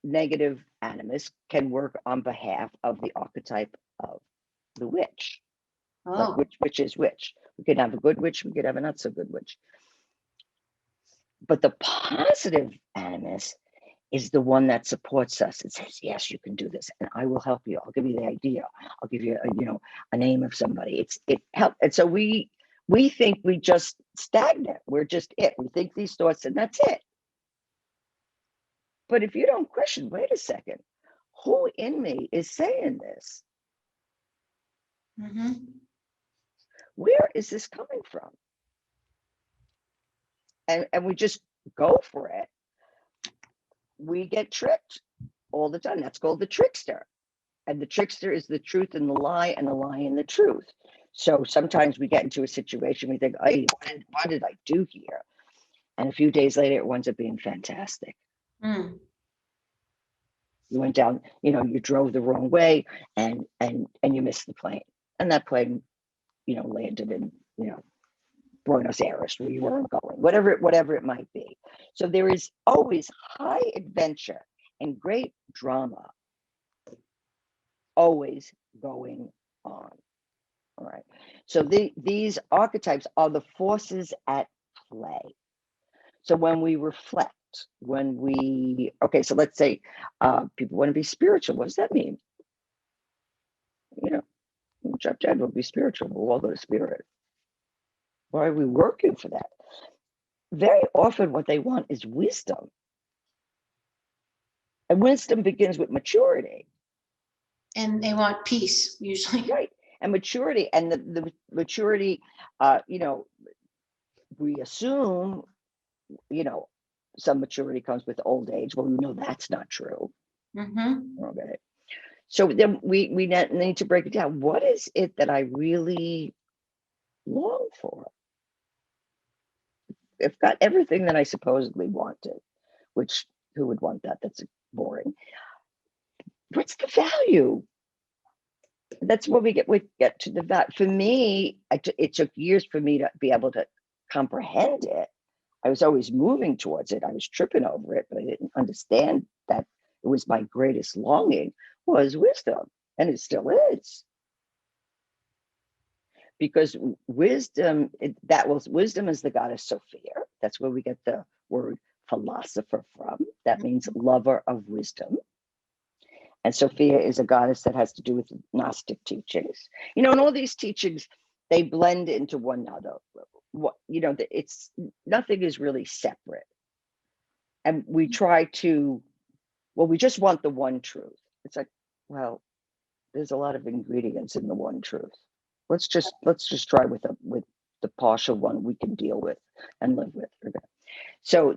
negative animus can work on behalf of the archetype of the witch. Like which is which. We could have a good witch, we could have a not so good witch. But the positive animus is the one that supports us. It says, yes, you can do this, and I will help you. I'll give you the idea. I'll give you a name of somebody. It helps. And so we think we just stagnant. We're just it. We think these thoughts and that's it. But if you don't question, wait a second, who in me is saying this? Mm-hmm. Where is this coming from? And we just go for it. We get tricked all the time. That's called the trickster. And the trickster is the truth and the lie, and the lie and the truth. So sometimes we get into a situation, we think, hey, what did I do here? And a few days later, it winds up being fantastic. You went down, you drove the wrong way, and you missed the plane. And that plane, landed in, Buenos Aires, where you weren't going, whatever it might be. So there is always high adventure and great drama always going on. All right. So these archetypes are the forces at play. So when we reflect, so let's say people want to be spiritual. What does that mean? Drop dead, we'll be spiritual. We'll all go to spirit. Why are we working for that? Very often what they want is wisdom. And wisdom begins with maturity. And they want peace, usually. Right. And maturity, and the maturity, we assume, some maturity comes with old age. Well, we know that's not true. Mm-hmm. Okay. So then we need to break it down. What is it that I really long for? I've got everything that I supposedly wanted, which who would want that? That's boring. What's the value? That's what we get to the value. For me, it took years for me to be able to comprehend it. I was always moving towards it. I was tripping over it, but I didn't understand that it was my greatest longing was wisdom, and it still is. because wisdom is the goddess Sophia. That's where we get the word philosopher from. That means lover of wisdom. And Sophia is a goddess that has to do with Gnostic teachings. And all these teachings, they blend into one another. It's nothing is really separate. And we try to, we just want the one truth. It's like, well, there's a lot of ingredients in the one truth. Let's just try with the partial one we can deal with and live with. So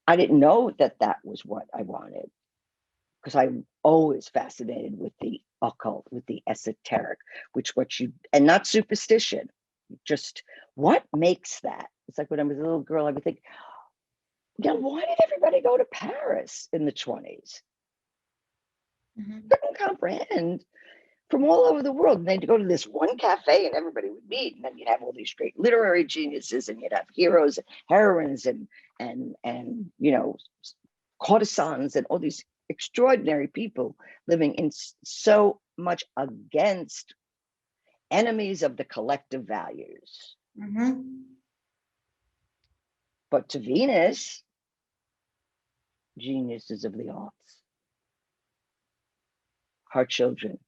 I didn't know that was what I wanted, because I'm always fascinated with the occult, with the esoteric, and not superstition, just what makes that? It's like when I was a little girl, I would think, why did everybody go to Paris in the 20s? Couldn't comprehend, from all over the world. And they'd go to this one cafe and everybody would meet. And then you'd have all these great literary geniuses, and you'd have heroes and heroines and courtesans and all these extraordinary people living in so much against enemies of the collective values. But to Venus, geniuses of the arts, her children,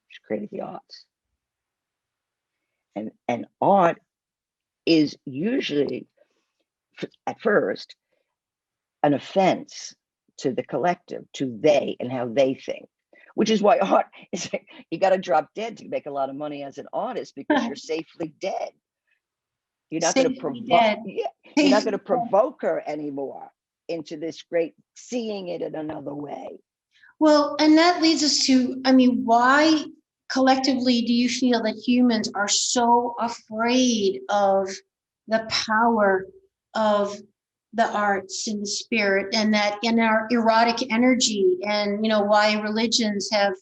she created the arts. And art is usually, at first, an offense to the collective, to they and how they think, which is why art is like, you got to drop dead to make a lot of money as an artist, because you're safely dead. You're not going to provoke. You're not going to provoke her anymore into this great seeing it in another way. Well, and that leads us to, why collectively do you feel that humans are so afraid of the power of the arts and the spirit, and that in our erotic energy, and why religions have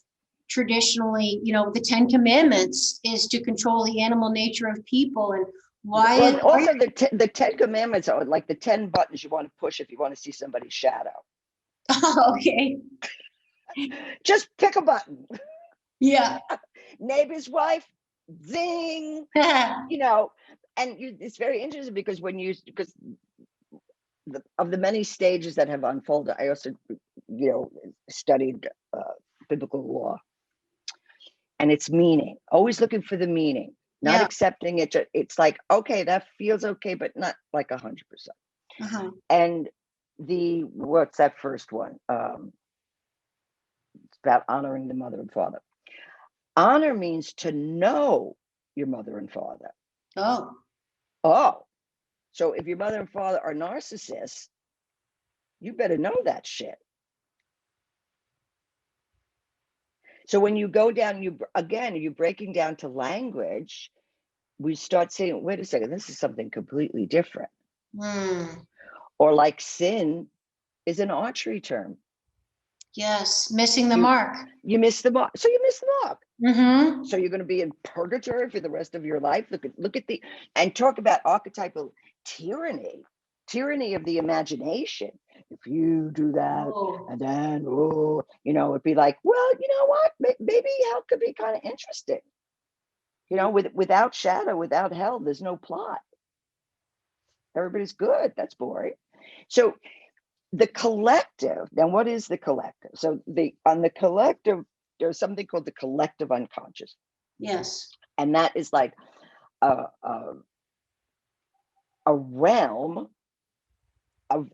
traditionally, the 10 Commandments is to control the animal nature of people, and why? Well, also the 10 Commandments are like the 10 buttons you want to push if you want to see somebody's shadow. Oh, okay. Just pick a button. Yeah. Neighbor's wife, zing. And it's very interesting because of the many stages that have unfolded, I also, studied biblical law and its meaning. Always looking for the meaning, not accepting it. It's like, okay, that feels okay, but not like 100%. And what's that first one? It's about honoring the mother and father. Honor means to know your mother and father. Oh. So if your mother and father are narcissists, you better know that shit. So when you go down, you're breaking down to language, we start saying, wait a second, this is something completely different. Or like sin is an archery term. Yes, missing the mark. You miss the mark. So you miss the mark. Mm-hmm. So you're going to be in purgatory for the rest of your life. Look at and talk about archetypal tyranny of the imagination. If you do that, and then, it'd be like, well, you know what? Maybe hell could be kind of interesting. Without shadow, without hell, there's no plot. Everybody's good. That's boring. So the collective, then what is the collective? So on the collective, there's something called the collective unconscious. Yes. And that is like a realm of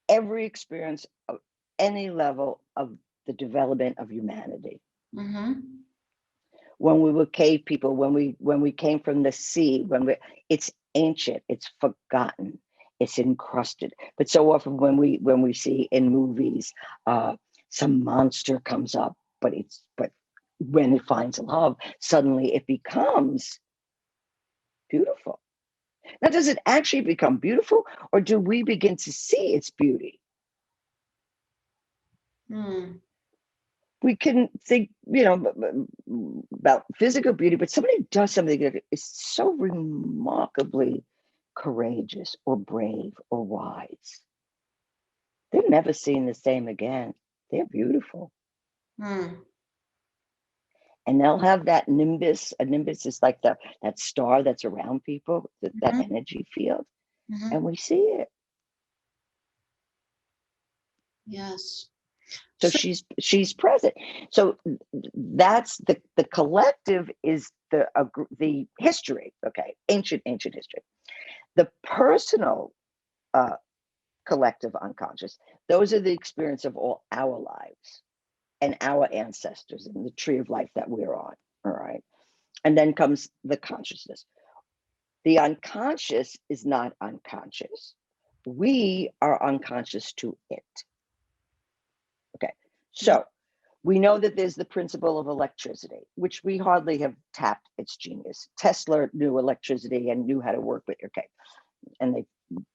every experience of any level of the development of humanity. Mm-hmm. When we were cave people, when we came from the sea, it's ancient, it's forgotten, it's encrusted. But so often when we see in movies, some monster comes up, but when it finds love, suddenly it becomes beautiful. Now, does it actually become beautiful, or do we begin to see its beauty? We can think, about physical beauty, but somebody does something that is so remarkably courageous or brave or wise. They're never seen the same again. They're beautiful. And they'll have that nimbus. A nimbus is like that star that's around people, that energy field. And we see it. Yes. So she's present. So that's the collective is the history. Okay, ancient history. The personal collective unconscious. Those are the experience of all our lives and our ancestors and the tree of life that we're on. All right, and then comes the consciousness. The unconscious is not unconscious. We are unconscious to it. Okay, so we know that there's the principle of electricity, which we hardly have tapped its genius. Tesla knew electricity and knew how to work with it. Okay, and they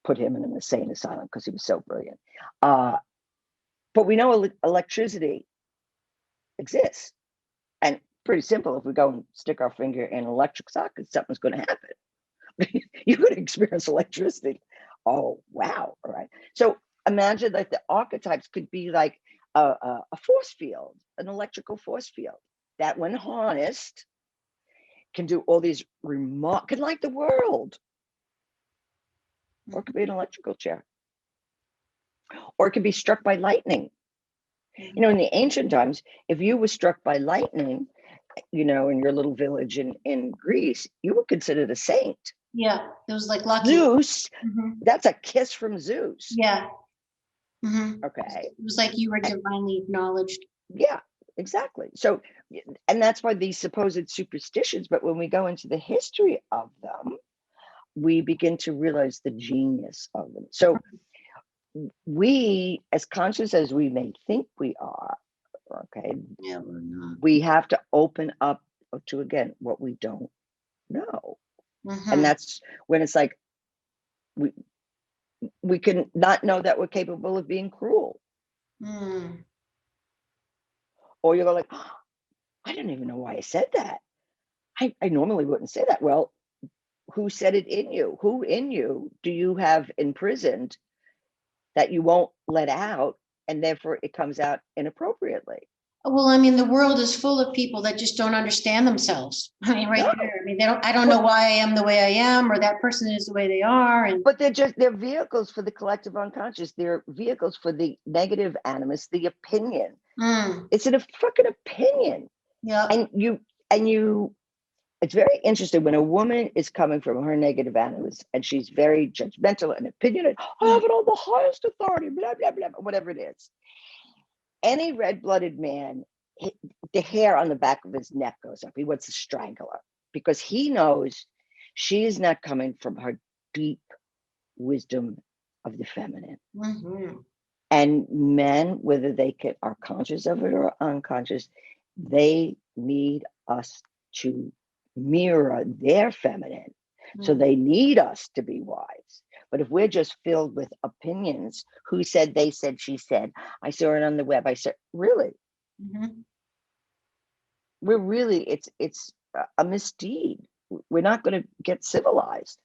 put him in an insane asylum because he was so brilliant. But we know electricity exists. And pretty simple, if we go and stick our finger in an electric socket, something's going to happen. You're going to experience electricity. Oh, wow. All right. So imagine that the archetypes could be like a force field, an electrical force field that when harnessed can do all these can light the world. Or it could be an electrical chair. Or it could be struck by lightning. You know, in the ancient times, if you were struck by lightning, you know, in your little village in Greece, you were considered a saint. Yeah, it was like lucky. Zeus, that's a kiss from Zeus. Yeah. Okay. It was like you were divinely acknowledged. Yeah, exactly. So, and that's why these supposed superstitions, but when we go into the history of them, we begin to realize the genius of them. So we, as conscious as we may think we are, okay, Yeah, we're not. we have to open up to, again, what we don't know. And that's when it's like we can not know that we're capable of being cruel. Or you're like, oh, I don't even know why I said that. I normally wouldn't say that. Well, who said it in you? Who in you do you have imprisoned that you won't let out, and therefore it comes out inappropriately? Well, I mean, the world is full of people that just don't understand themselves. I mean, right there. I mean, I don't know why I am the way I am, or that person is the way they are. But they're vehicles for the collective unconscious. They're vehicles for the negative animus, the opinion. It's a fucking opinion. Yeah. And you, it's very interesting when a woman is coming from her negative animus and she's very judgmental and opinionated. I have it on the highest authority, blah, blah, blah, whatever it is. Any red-blooded man, the hair on the back of his neck goes up. He wants to strangle her because he knows she is not coming from her deep wisdom of the feminine. And men, whether they are conscious of it or unconscious, they need us to mirror their feminine. So they need us to be wise. But if we're just filled with opinions, who said, they said, she said, I saw it on the web, I said, really? We're really, it's a misdeed. We're not going to get civilized.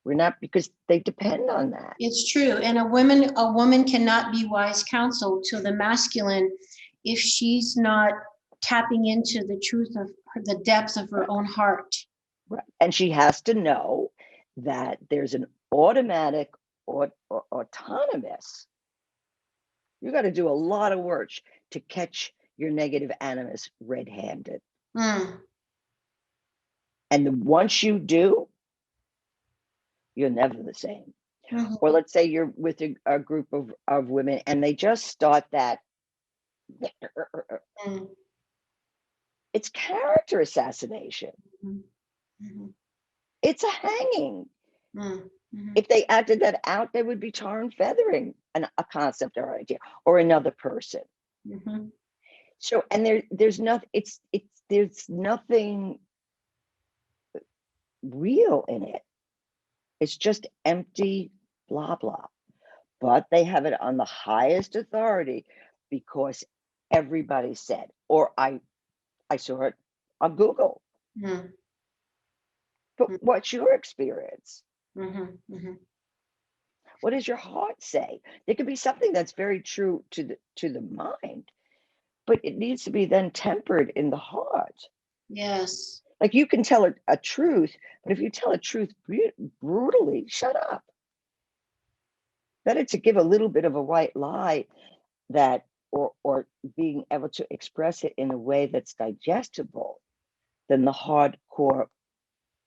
We're not, because they depend on that. It's true. And a woman cannot be wise counsel to the masculine if she's not tapping into the truth of the depth of her own heart. Right. And she has to know that there's an automatic or autonomous. You got to do a lot of work to catch your negative animus red-handed. And once you do, you're never the same. Or let's say you're with a group of women and they just start that. It's character assassination. It's a hanging. If they acted that out, they would be tar and feathering a concept or idea or another person. So, and there's nothing. There's nothing real in it. It's just empty blah blah. But they have it on the highest authority because everybody said, or I saw it on Google. But what's your experience? What does your heart say? There could be something that's very true to the mind, but it needs to be then tempered in the heart. Yes. Like you can tell a truth, but if you tell a truth brutally, shut up. Better to give a little bit of a white lie that, or being able to express it in a way that's digestible than the hardcore,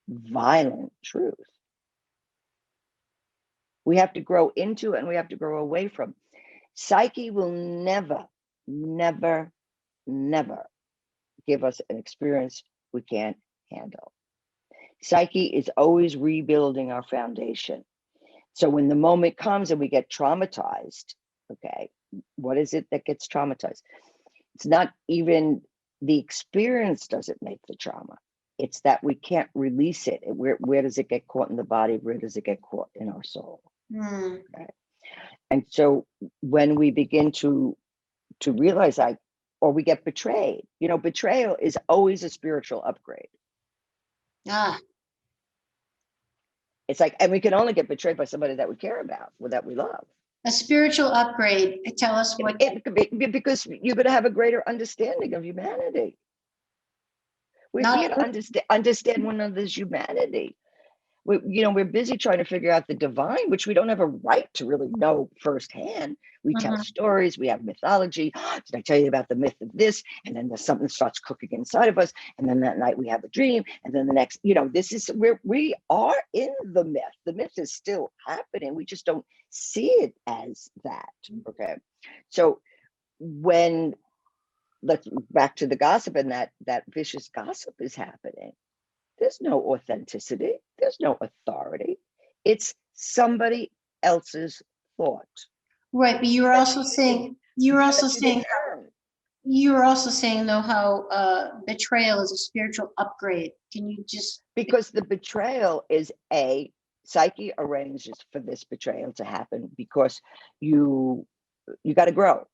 violent truth. We have to grow into and we have to grow away from. Psyche will never, never, never give us an experience we can't handle. Psyche is always rebuilding our foundation. So when the moment comes and we get traumatized, okay, what is it that gets traumatized? It's not even the experience doesn't make the trauma. It's that we can't release it. Where does it get caught in the body? Where does it get caught in our soul? Okay. And so when we begin to realize that, or we get betrayed, betrayal is always a spiritual upgrade. It's like, and we can only get betrayed by somebody that we care about, or that we love. A spiritual upgrade. Tell us what. It could be because you're going to have a greater understanding of humanity. We're here to understand one another's humanity. We're busy trying to figure out the divine, which we don't have a right to really know firsthand. We tell stories, we have mythology. Did I tell you about the myth of this? And then something starts cooking inside of us. And then that night we have a dream. And then the next, this is where we are in the myth. The myth is still happening. We just don't see it as that. Okay. So let's back to the gossip, and that vicious gossip is happening. There's no authenticity. There's no authority. It's somebody else's thought. Right, but you were also saying though how betrayal is a spiritual upgrade. Can you just? Because the betrayal is psyche arranges for this betrayal to happen because you got to grow,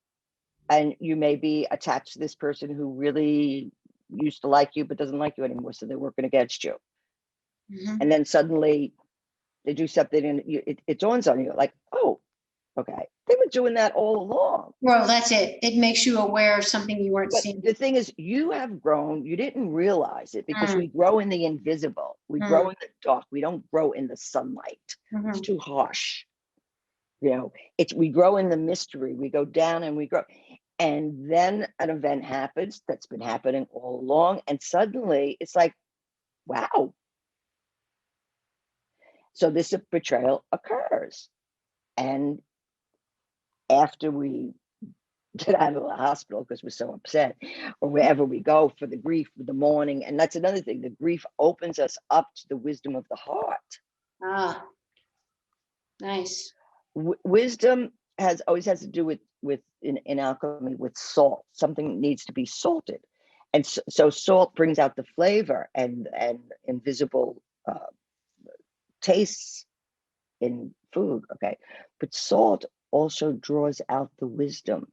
and you may be attached to this person who really used to like you but doesn't like you anymore, so they're working against you. And then suddenly they do something and it dawns on you like, oh, okay, they were doing that all along. Well, that's it. It makes you aware of something you weren't seeing. The thing is, you have grown. You didn't realize it because we grow in the invisible. We grow in the dark. We don't grow in the sunlight. It's too harsh. We grow in the mystery. We go down and we grow. And then an event happens that's been happening all along. And suddenly it's like, wow. So this betrayal occurs. And after we get out of the hospital because we're so upset, or wherever we go for the grief, the mourning, and that's another thing, the grief opens us up to the wisdom of the heart. Nice. Wisdom always has to do with in alchemy with salt. Something needs to be salted, and so salt brings out the flavor and invisible tastes in food. Okay, but salt also draws out the wisdom.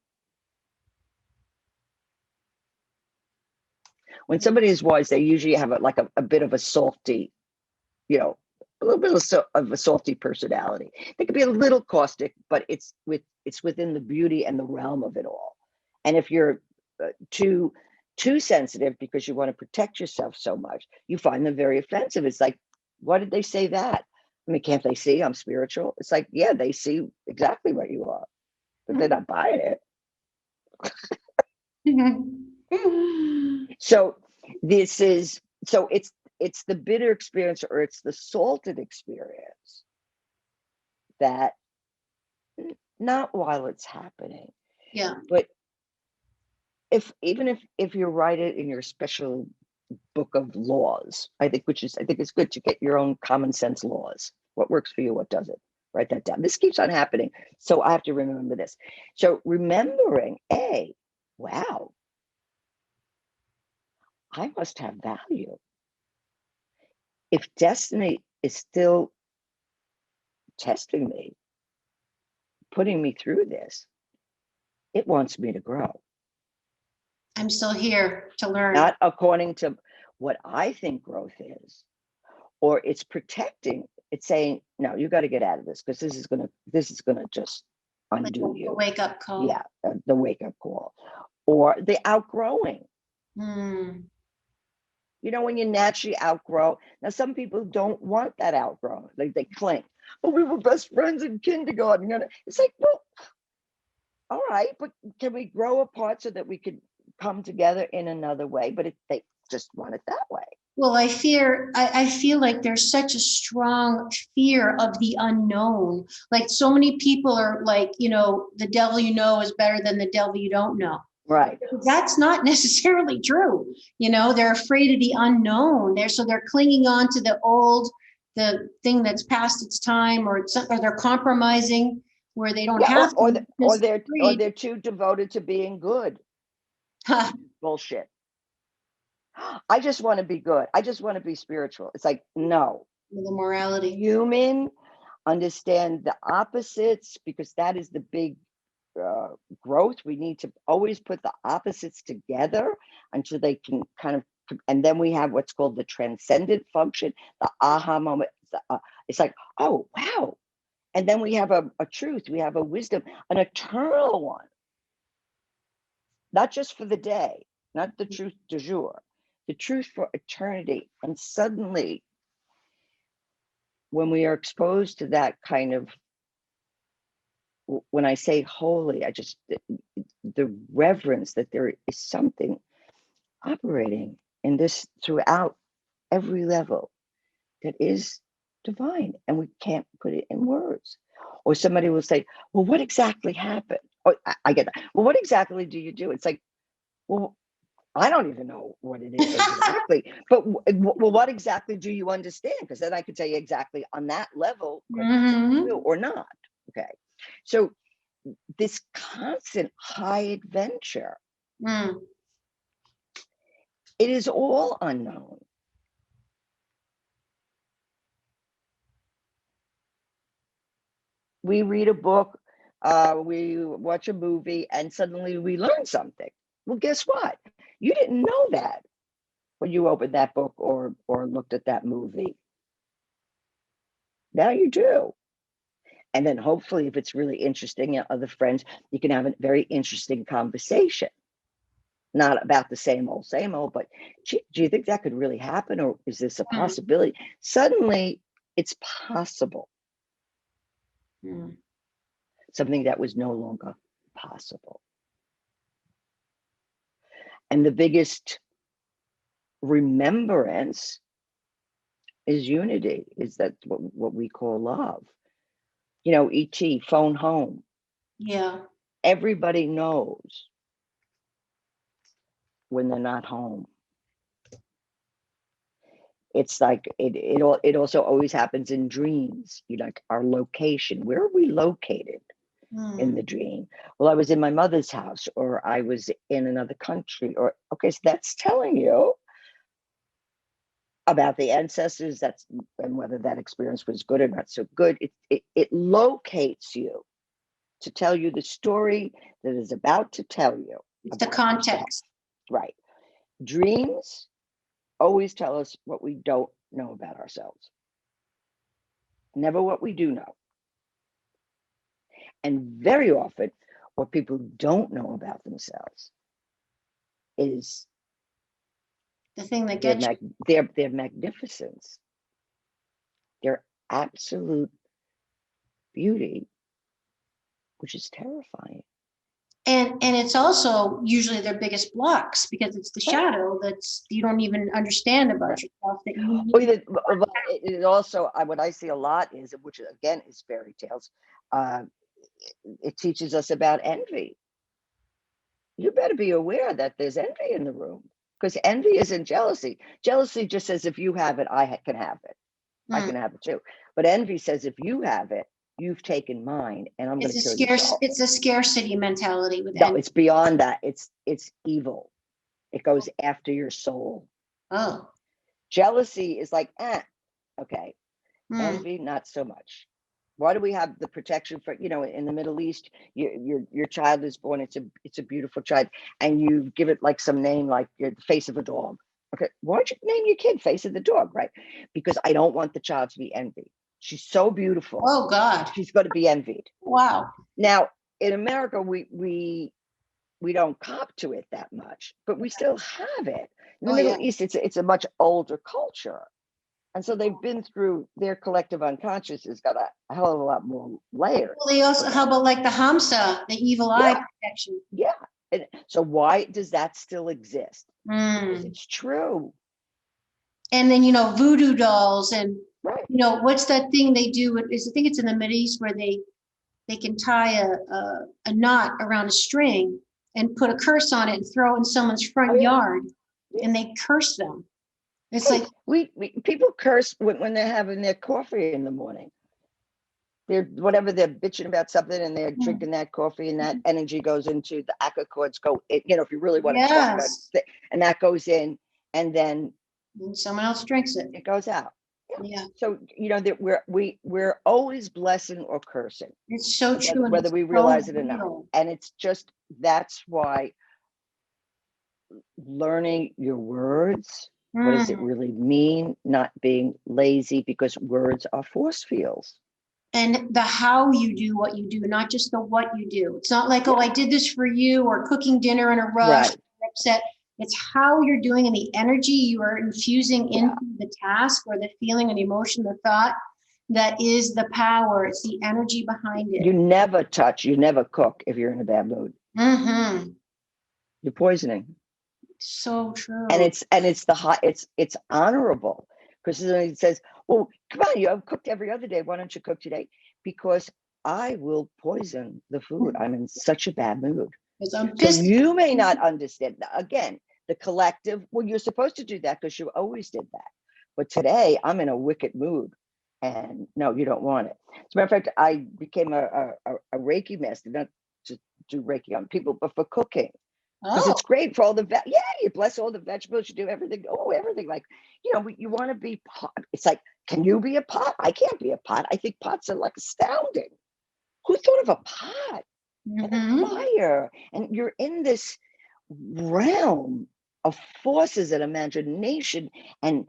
When somebody is wise, they usually have a bit of a salty, a little bit of a salty personality. They could be a little caustic, but it's within the beauty and the realm of it all. And if you're too sensitive because you want to protect yourself so much, you find them very offensive. It's like, why did they say that? I mean, can't they see I'm spiritual? It's like, yeah, they see exactly what you are, but they're not buying it. So it's the bitter experience, or it's the salted experience that, not while it's happening. Yeah. But if you write it in your special book of laws, I think it's good to get your own common sense laws. What works for you, what doesn't. Write that down. This keeps on happening, so I have to remember this. So remembering, wow, I must have value. If destiny is still testing me, putting me through this, it wants me to grow. I'm still here to learn. Not according to what I think growth is, or it's protecting. It's saying, no, you got to get out of this because this is gonna just undo you. The wake up call. Yeah, the wake up call. or the outgrowing. Mm. You know, when you naturally outgrow. Now, some people don't want that outgrown. Like they cling. Oh, we were best friends in kindergarten. You know, it's like, well, all right, but can we grow apart so that we could come together in another way? But if they just want it that way. Well, I feel like there's such a strong fear of the unknown. Like so many people are like, the devil you know is better than the devil you don't know. Right. That's not necessarily true. They're afraid of the unknown. They're clinging on to the thing that's past its time, or they're compromising where they don't have to. Or they're too devoted to being good. Bullshit. I just want to be good. I just want to be spiritual. It's like, no. The morality. Human, understand the opposites, because that is the big growth. We need to always put the opposites together until they can kind of, and then we have what's called the transcendent function, the aha moment. It's like, oh, wow. And then we have a truth, we have a wisdom, an eternal one. Not just for the day, not the truth du jour, the truth for eternity. And suddenly, when we are exposed to that kind of, when I say holy, the reverence that there is something operating in this throughout every level that is divine, and we can't put it in words. Or somebody will say, well, what exactly happened? Or I get that. Well, what exactly do you do? It's like, well, I don't even know what it is exactly, but what exactly do you understand? Because then I could tell you exactly on that level, or not. Okay. So this constant high adventure, it is all unknown. We read a book, we watch a movie, and suddenly we learn something. Well, guess what? You didn't know that when you opened that book or looked at that movie. Now you do. And then hopefully, if it's really interesting, other friends, you can have a very interesting conversation. Not about the same old, but do you think that could really happen? Or is this a possibility? Suddenly, it's possible. Something that was no longer possible. And the biggest remembrance is unity, is that what we call love. E.T., phone home. Yeah. Everybody knows when they're not home. It's like it also always happens in dreams. Like our location. Where are we located in the dream? Well, I was in my mother's house, or I was in another country, or okay, so that's telling you about the ancestors, and whether that experience was good or not so good. It locates you to tell you the story that is about to tell you. It's the context. Right. Dreams always tell us what we don't know about ourselves. Never what we do know. And very often, what people don't know about themselves is the thing that gets their magnificence, their absolute beauty, which is terrifying. And it's also usually their biggest blocks, because it's the shadow that's you don't even understand about yourself. It also, what I see a lot is, which again is fairy tales, it teaches us about envy. You better be aware that there's envy in the room, because envy isn't jealousy. Jealousy just says, if you have it, I can have it. I can have it too. But envy says, if you have it, you've taken mine, and I'm going to kill you. It's a scarcity mentality with envy. envy. It's beyond that. It's evil. It goes after your soul. Oh. Jealousy is like, okay. Envy, not so much. Why do we have the protection for, in the Middle East, your child is born, it's a beautiful child, and you give it like some name, like the face of a dog. Okay, why'd you name your kid Face of the Dog, right? Because I don't want the child to be envied. She's so beautiful. Oh God. She's going to be envied. Wow. Now, in America, we we don't cop to it that much, but we still have it. In the Oh, Middle yeah. East, it's a much older culture. And so they've been through, their collective unconscious has got a hell of a lot more layers. Well, they also, how about like the Hamsa, the evil eye protection? Yeah. And so why does that still exist? Because Mm. it's true. And then, you know, voodoo dolls and, Right. you know, what's that thing they do? I think it's in the Mideast where they can tie a knot around a string and put a curse on it and throw it in someone's front yard, and they curse them. It's like, we people curse when they're having their coffee in the morning. They're they're bitching about something, and they're drinking that coffee, and that energy goes into the ACA chords. You know, if you really want to talk about it, and that goes in, and then someone else drinks it. It goes out. Yeah. So you know that we're always blessing or cursing. It's so true, whether we realize it or not. And it's just, that's why learning your words, what does it really mean, not being lazy, because words are force fields. And the how you do what you do, not just the what you do. It's not like, oh, I did this for you, or cooking dinner in a rush, or upset. It's how you're doing and the energy you are infusing into the task or the feeling and emotion, the thought, that is the power. It's the energy behind it. You never touch, you never cook if you're in a bad mood. Mm-hmm. You're poisoning. So true. And it's it's honorable, because it says, well, come on, you have cooked every other day, why don't you cook today? Because I will poison the food. I'm in such a bad mood. So you may not understand. Again, the collective, well, you're supposed to do that because you always did that. But today I'm in a wicked mood, and no, you don't want it. As a matter of fact, I became a Reiki master, not to do Reiki on people, but for cooking. Because it's great for all the you bless all the vegetables, you do everything. Everything, like, you know, you want to be pot. It's like, can you be a pot? I can't be a pot. I think pots are like astounding. Who thought of a pot? And a fire, and you're in this realm of forces and imagination, and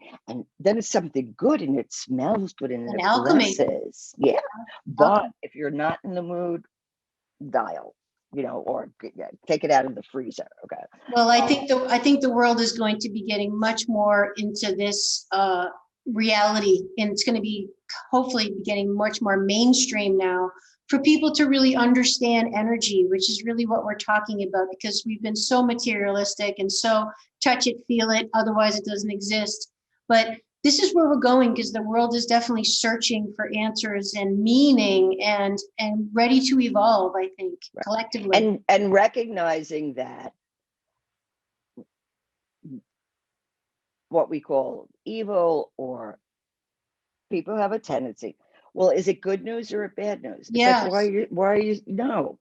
then it's something good, and it smells good, and it alchemy. blesses. Yeah, but if you're not in the mood, dial, you know, or take it out of the freezer. Okay. Well, I think the world is going to be getting much more into this reality, and it's going to be hopefully getting much more mainstream now for people to really understand energy, which is really what we're talking about, because we've been so materialistic and so touch it, feel it, otherwise it doesn't exist. But this is where we're going, because the world is definitely searching for answers and meaning, and ready to evolve, I think, collectively. And recognizing that what we call evil, or people have a tendency, well, is it good news or bad news? It's like, why are you, no,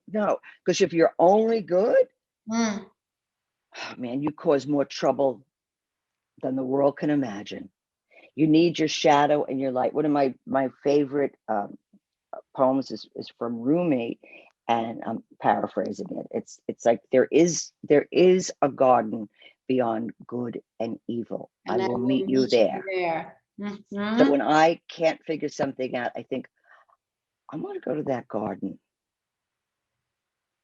because if you're only good, oh man, you cause more trouble than the world can imagine. You need your shadow and your light. One of my favorite poems is from Rumi, and I'm paraphrasing it. It's like, there is a garden beyond good and evil. And I will meet you there. So when I can't figure something out, I think, I'm going to go to that garden,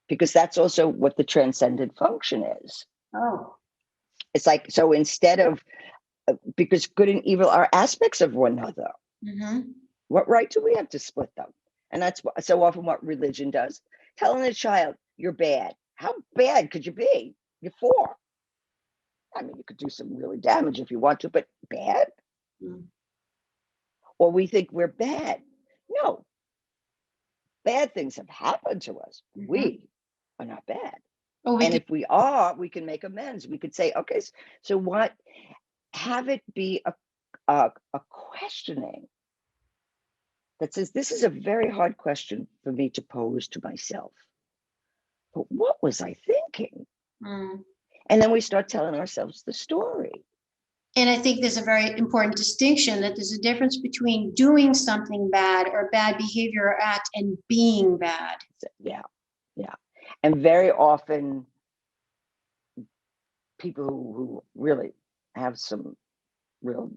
because that's also what the transcendent function is. It's like, so instead of, because good and evil are aspects of one another. What right do we have to split them? And that's so often what religion does. Telling a child, you're bad. How bad could you be? You're 4. I mean, you could do some really damage if you want to, but bad? Or we think we're bad. No. Bad things have happened to us. We are not bad. And if we are, we can make amends. We could say, okay, so what? Have it be a questioning that says, this is a very hard question for me to pose to myself. But what was I thinking? And then we start telling ourselves the story. And I think there's a very important distinction, that there's a difference between doing something bad or bad behavior or act and being bad. Yeah. And very often people who really have some real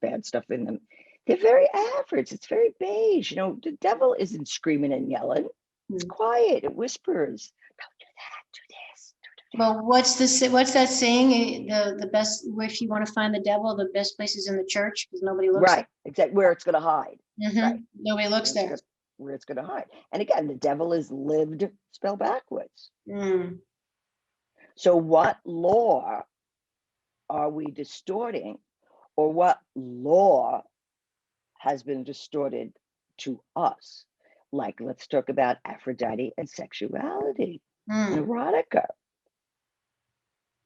bad stuff in them, they're very average. It's very beige. You know, the devil isn't screaming and yelling. It's quiet. It whispers, don't do that, do this, do Well, what's that saying? The best, if you want to find the devil, the best place is in the church because nobody looks Right, exactly, where it's going to hide. there. Right, Nobody looks there. where it's going to hide. And again, the devil is lived spelled backwards. Mm. So what law are we distorting, or what law has been distorted to us? Like, let's talk about Aphrodite and sexuality and erotica.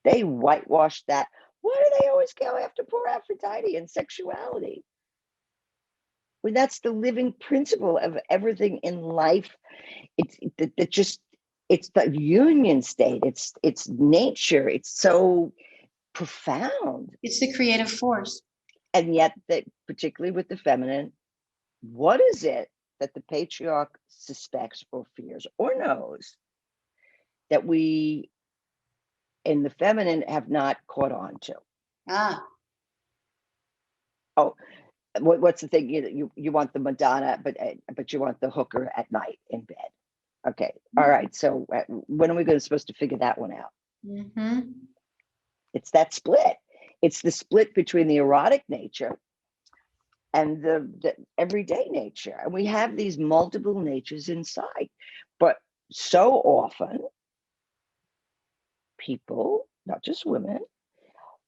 They whitewashed that. Why do they always go after poor Aphrodite and sexuality? When that's the living principle of everything in life. It's the union state. It's nature. It's so profound. It's the creative force. And yet, particularly with the feminine, what is it that the patriarch suspects or fears or knows that we in the feminine have not caught on to? Oh, what's the thing? You want the Madonna, but you want the hooker at night in bed. Okay, all right. So when are we supposed to figure that one out? It's that split. It's the split between the erotic nature and the everyday nature. And we have these multiple natures inside. But so often, people, not just women,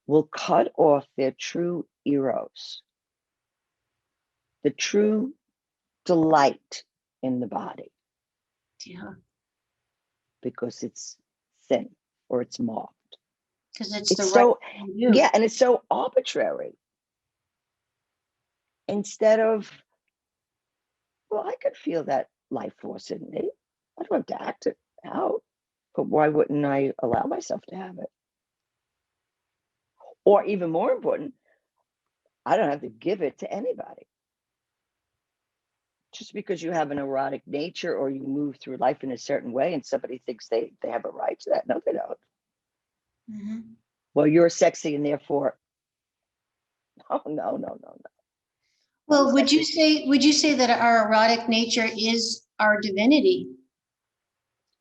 will cut off their true Eros, the true delight in the body. Yeah. Because it's thin or it's mocked. Because it's the right thing to do. Yeah, and it's so arbitrary. Instead of, well, I could feel that life force in me. I don't have to act it out, but why wouldn't I allow myself to have it? Or even more important, I don't have to give it to anybody. Just because you have an erotic nature or you move through life in a certain way and somebody thinks they have a right to that. No, they don't. Well, you're sexy and therefore, no. Well, would you say that our erotic nature is our divinity?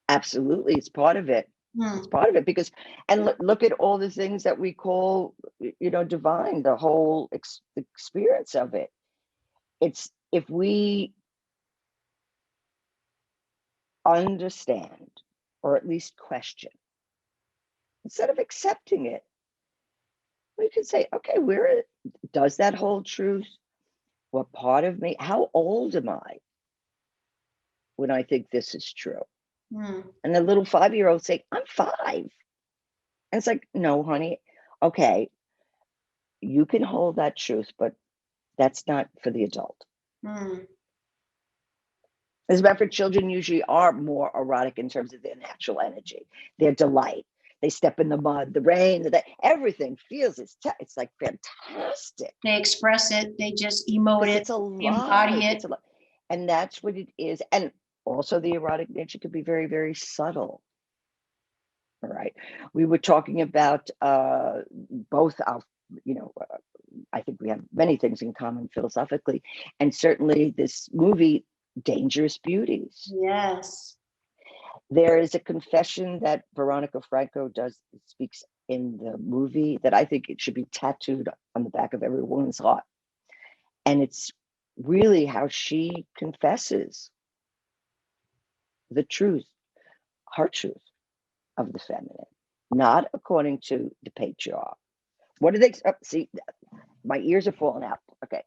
Absolutely, it's part of it. It's part of it because, and look at all the things that we call, divine, the whole experience of it. It's, if we understand, or at least question, instead of accepting it, we can say, okay, where does that hold truth? What part of me? How old am I when I think this is true? And the little 5-year-old say, I'm 5. And it's like, no, honey, okay, you can hold that truth, but that's not for the adult. As a matter of fact, children usually are more erotic in terms of their natural energy, their delight. They step in the mud, the rain, everything feels, it's like fantastic. They express it, they just emote it, embody it. And that's what it is. And also the erotic nature could be very, very subtle. All right. We were talking about both our, I think we have many things in common philosophically, and certainly this movie, Dangerous Beauties. Yes. There is a confession that Veronica Franco speaks in the movie that I think it should be tattooed on the back of every woman's heart. And it's really how she confesses the truth, her truth of the feminine, not according to the patriarch. What do they see? My ears are falling out. Okay.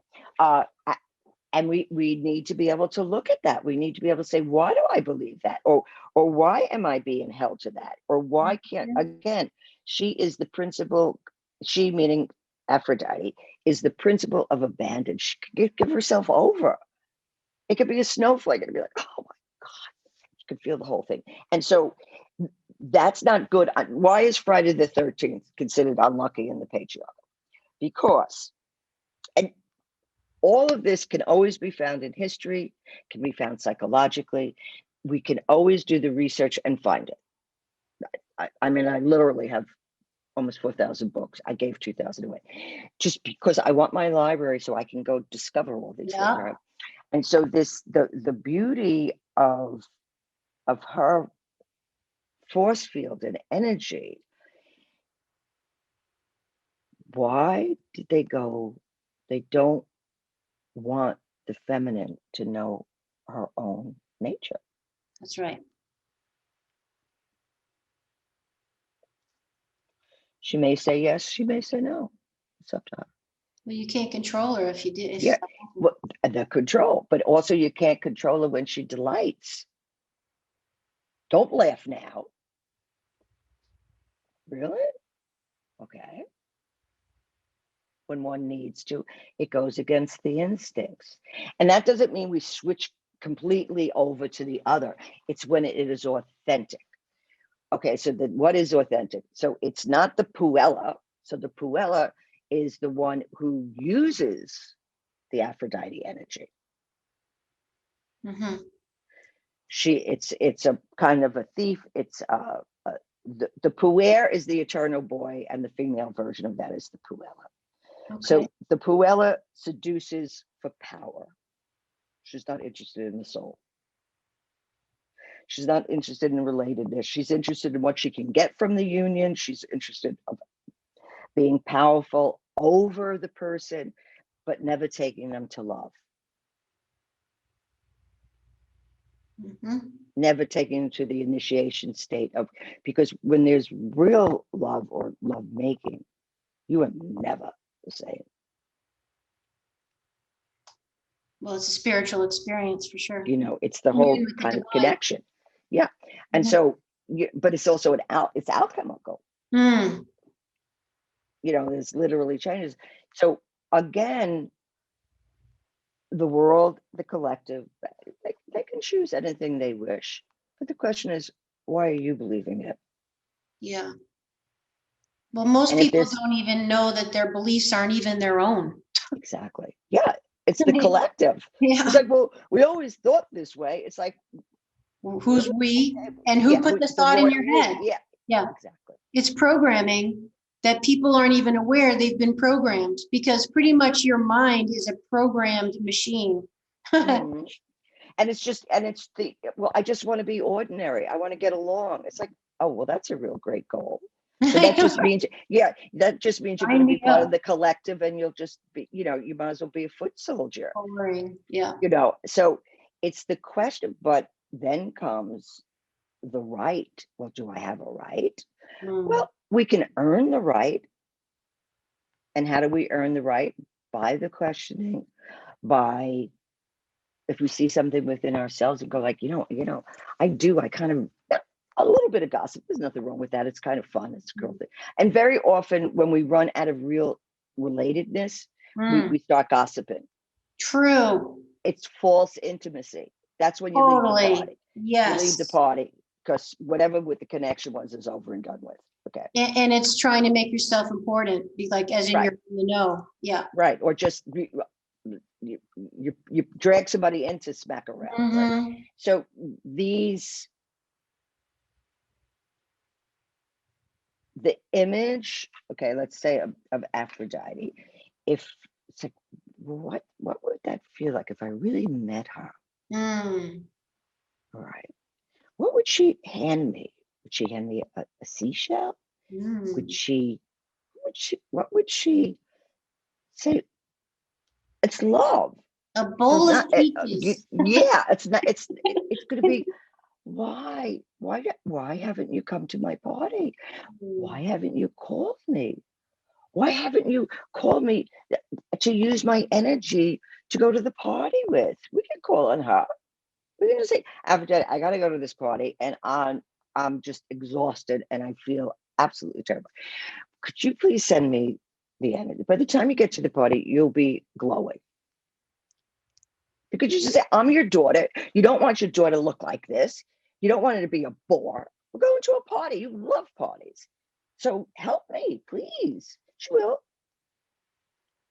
And we need to be able to look at that. We need to be able to say, why do I believe that? Or why am I being held to that? Or why can't, again, she is the principle, she meaning Aphrodite, is the principle of abandon. She could give herself over. It could be a snowflake. It'd be like, oh my God, you could feel the whole thing. And so that's not good. Why is Friday the 13th considered unlucky in the patriarchal? Because, and all of this can always be found in history, can be found psychologically. We can always do the research and find it. I mean, I literally have almost 4,000 books. I gave 2,000 away just because I want my library so I can go discover all these things, right? And so the beauty of her force field and energy. Why did they go? They don't want the feminine to know her own nature. That's right. She may say yes, she may say no. It's up to her. Well, you can't control her if you did. Yeah, well, the control, but also you can't control her when she delights. Don't laugh now. Really? Okay. When one needs to, it goes against the instincts. And that doesn't mean we switch completely over to the other. It's when it is authentic. Okay, so what is authentic? So it's not the puella. So the puella is the one who uses the Aphrodite energy. Mm-hmm. It's a kind of a thief. It's the puer is the eternal boy, and the female version of that is the puella. Okay. So the puella seduces for power. She's not interested in the soul. She's not interested in relatedness. She's interested in what she can get from the union. She's interested in being powerful over the person, but never taking them to love. Mm-hmm. Never taking them to the initiation state of, because when there's real love or love making, you are never the same. Well, it's a spiritual experience for sure. You know, it's the whole kind of connection. Yeah. And so, but it's also it's alchemical. Mm. You know, there's literally changes. So again, the world, the collective, they can choose anything they wish. But the question is, why are you believing it? Yeah. Well, most people don't even know that their beliefs aren't even their own. Exactly. Yeah. It's the collective. Yeah. It's like, well, we always thought this way. It's like, who's we and who put the thought in your head? Yeah. Yeah. Exactly. It's programming that people aren't even aware they've been programmed, because pretty much your mind is a programmed machine. Mm-hmm. And it's well, I just want to be ordinary. I want to get along. It's like, oh, well, that's a real great goal. But that just means, that just means you're going to be part of the collective, and you'll just be, you might as well be a foot soldier. Boring. Yeah. So it's the question, but then comes the right. Well, do I have a right? Well, we can earn the right. And how do we earn the right? By the questioning, by, if we see something within ourselves and go like, I kind of, a little bit of gossip. There's nothing wrong with that. It's kind of fun. It's a girl thing. And very often when we run out of real relatedness, we start gossiping. True. It's false intimacy. That's when you leave the party. Yes. You leave the party because whatever with the connection was is over and done with. Okay. And it's trying to make yourself important, like as in you're in the know. Yeah. Right. Or just you drag somebody in to smack around. Mm-hmm. Right? So the image, okay, let's say of Aphrodite, if it's like, what would that feel like if I really met her? All right. What would she hand me? Would she hand me a seashell? What would she say? It's love. A bowl of peaches. It's not. It's going to be. Why haven't you come to my party? Why haven't you called me? Why haven't you called me to use my energy to go to the party with? We can call on her. We're going to say, Aphrodite, I got to go to this party, and I'm just exhausted, and I feel absolutely terrible. Could you please send me the energy? By the time you get to the party, you'll be glowing. Because you just say, I'm your daughter. You don't want your daughter to look like this. You don't want her to be a bore. We're going to a party. You love parties. So help me, please. She will.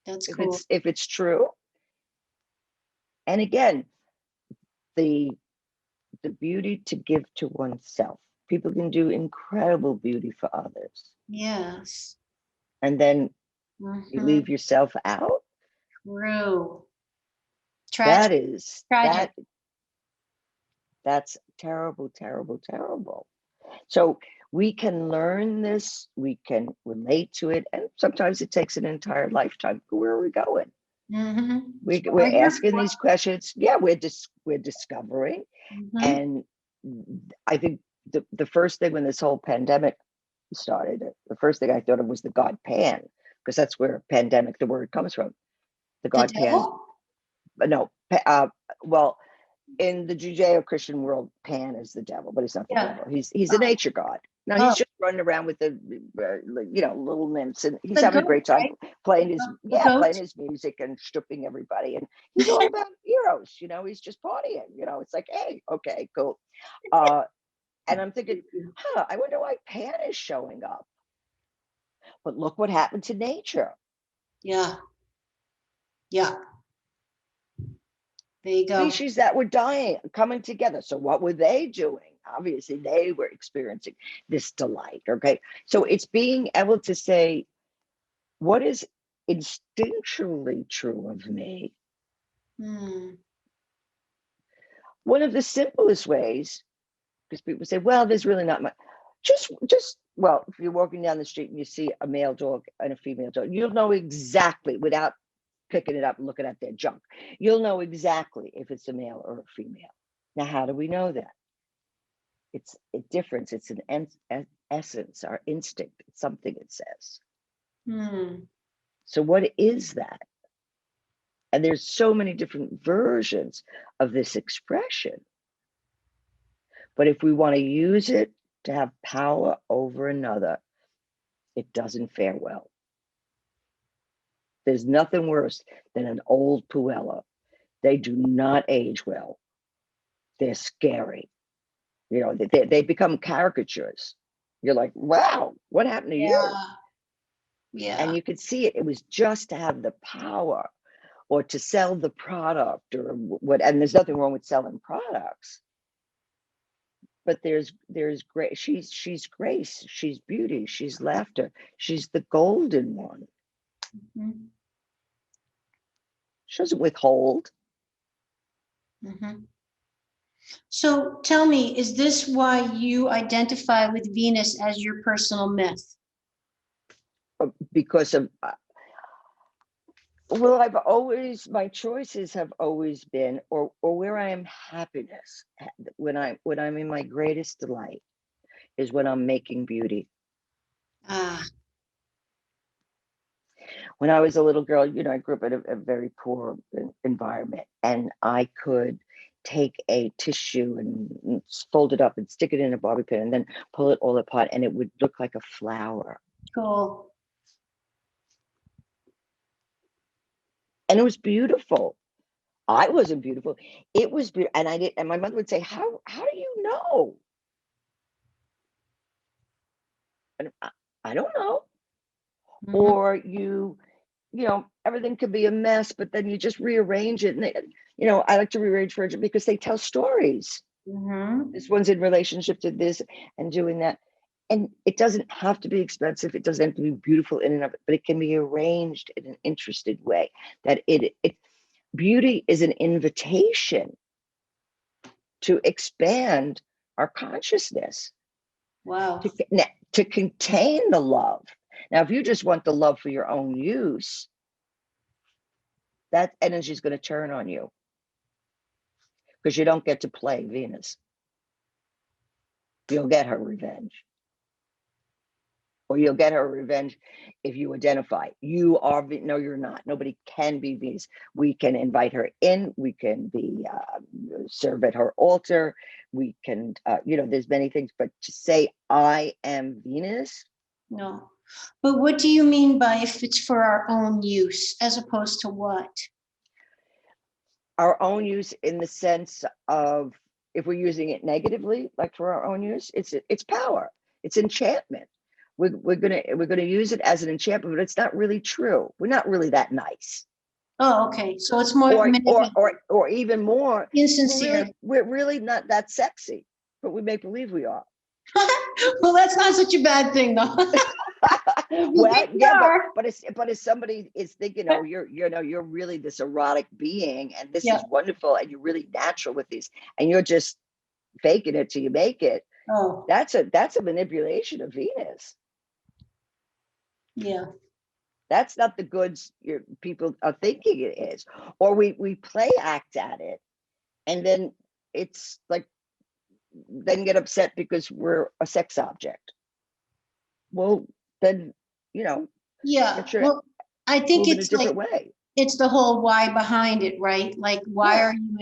That's cool. If it's true. And again, the beauty to give to oneself. People can do incredible beauty for others. Yes. And then you leave yourself out. True. Tragic. That's terrible, terrible, terrible. So we can learn this, we can relate to it, and sometimes it takes an entire lifetime. Where are we going? Mm-hmm. We're asking these questions. Yeah, we're discovering. Mm-hmm. And I think the first thing when this whole pandemic started, the first thing I thought of was the god Pan, because that's where pandemic, the word comes from. The god Pan. No, well, in the Judeo-Christian world, Pan is the devil, but he's not the devil. He's a nature god. Now he's just running around with the little nymphs, and he's having a great time playing his music and stripping everybody, and he's all about Eros. He's just partying. It's like, hey, okay, cool. And I'm thinking, I wonder why Pan is showing up. But look what happened to nature. Yeah. Yeah. There you go. Species that were dying, coming together. So what were they doing? Obviously, they were experiencing this delight. Okay. So it's being able to say, what is instinctually true of me? One of the simplest ways, because people say, well, there's really not much. Well, if you're walking down the street and you see a male dog and a female dog, you'll know exactly, without picking it up and looking at their junk, you'll know exactly if it's a male or a female. Now, how do we know that? It's a difference. It's an essence, our instinct. It's something it says. So what is that? And there's so many different versions of this expression. But if we want to use it to have power over another, it doesn't fare well. There's nothing worse than an old Puella. They do not age well. They're scary. They become caricatures. You're like, wow, what happened to you? Yeah. And you could see it. It was just to have the power or to sell the product or what. And there's nothing wrong with selling products. But there's grace. She's grace. She's beauty. She's laughter. She's the golden one. She doesn't withhold. So tell me, is this why you identify with Venus as your personal myth? Because of, well, my choices have always been, or where I am happiness, when I'm in my greatest delight, is when I'm making beauty. When I was a little girl, I grew up in a very poor environment, and I could take a tissue and fold it up and stick it in a bobby pin and then pull it all apart, and it would look like a flower. Cool. And it was beautiful. I wasn't beautiful. It was beautiful. And my mother would say, how do you know? And I don't know. Or everything could be a mess, but then you just rearrange it. And I like to rearrange furniture because they tell stories. This one's in relationship to this and doing that. And it doesn't have to be expensive. It doesn't have to be beautiful in and of it, but it can be arranged in an interested way. That beauty is an invitation to expand our consciousness. Wow. To contain the love. Now, if you just want the love for your own use, that energy is going to turn on you, because you don't get to play Venus. You'll get her revenge. Or you'll get her revenge if you identify. You are, no, you're not. Nobody can be Venus. We can invite her in. We can serve at her altar. We can, there's many things, but to say I am Venus. No. But what do you mean by if it's for our own use, as opposed to what? Our own use in the sense of, if we're using it negatively, like for our own use, it's power. It's enchantment. We're gonna use it as an enchantment, but it's not really true. We're not really that nice. Oh, okay. So it's more or even more insincere. We're really not that sexy, but we make believe we are. Well, that's not such a bad thing, though. Well, yeah, but if somebody is thinking, oh, you're really this erotic being, and this is wonderful, and you're really natural with these, and you're just faking it till you make it, Oh, That's a manipulation of Venus. yeah. That's not the goods your people are thinking it is. Or we play act at it, and then it's like, then get upset because we're a sex object. Well, then, Yeah. get your Well, I think move in a it's like, different way. it's the whole why behind it, right? Like, why Yeah. are you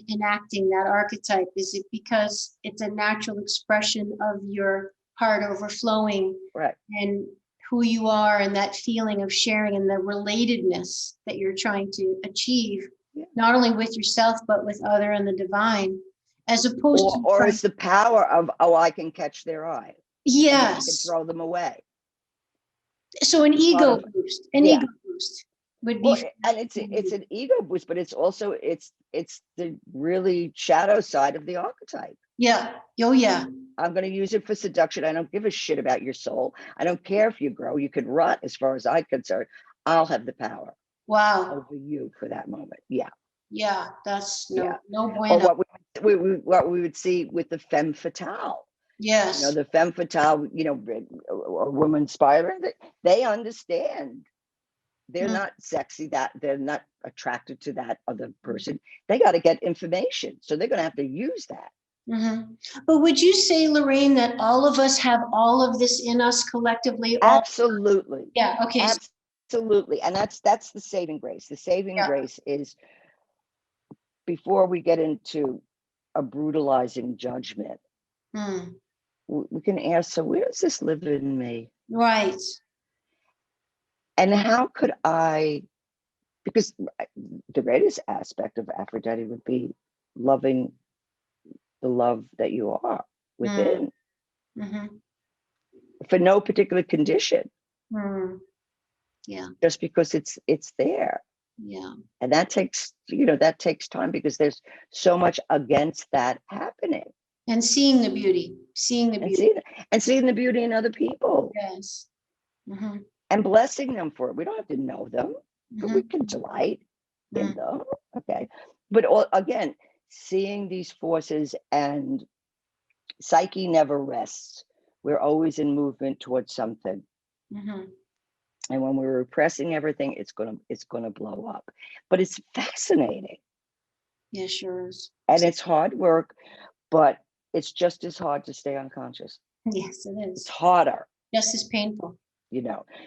enacting that archetype? Is it because it's a natural expression of your heart overflowing Right. and who you are and that feeling of sharing and the relatedness that you're trying to achieve, Yeah. not only with yourself, but with other and the divine, as opposed to Or it's the power of, oh, I can catch their eye. And then I can yes. throw them away. So an ego boost, an Yeah. ego boost would Well, be. and it's an ego boost, but it's also it's the really shadow side of the archetype. Yeah. Oh, yeah. I'm going to use it for seduction. I don't give a shit about your soul. I don't care if you grow. You could rot, as far as I'm concerned. I'll have the power Wow. over you for that moment. Yeah. Yeah. That's Yeah. no Or bueno. what we would see with the femme fatale. Yes. The femme fatale, a woman spider, they understand. They're not sexy, that they're not attracted to that other person. They got to get information. So they're going to have to use that. Mm-hmm. But would you say, Llorraine, that all of us have all of this in us collectively? Absolutely. Yeah. Okay. Absolutely. And that's the saving grace. The saving grace is, before we get into a brutalizing judgment, we can ask, so where does this live in me? Right. And how could I, because the greatest aspect of Aphrodite would be loving the love that you are within, for no particular condition, yeah, just because it's there. Yeah. And that takes time, because there's so much against that happening. And seeing the beauty, seeing the beauty. And seeing the beauty in other people. Yes. And blessing them for it. We don't have to know them, but we can delight in them. Okay. But again, seeing these forces, and psyche never rests. We're always in movement towards something. And when we're repressing everything, it's gonna blow up. But it's fascinating. Yeah, sure is. And it's hard work, but it's just as hard to stay unconscious. Yes, it is. It's harder. Just as painful.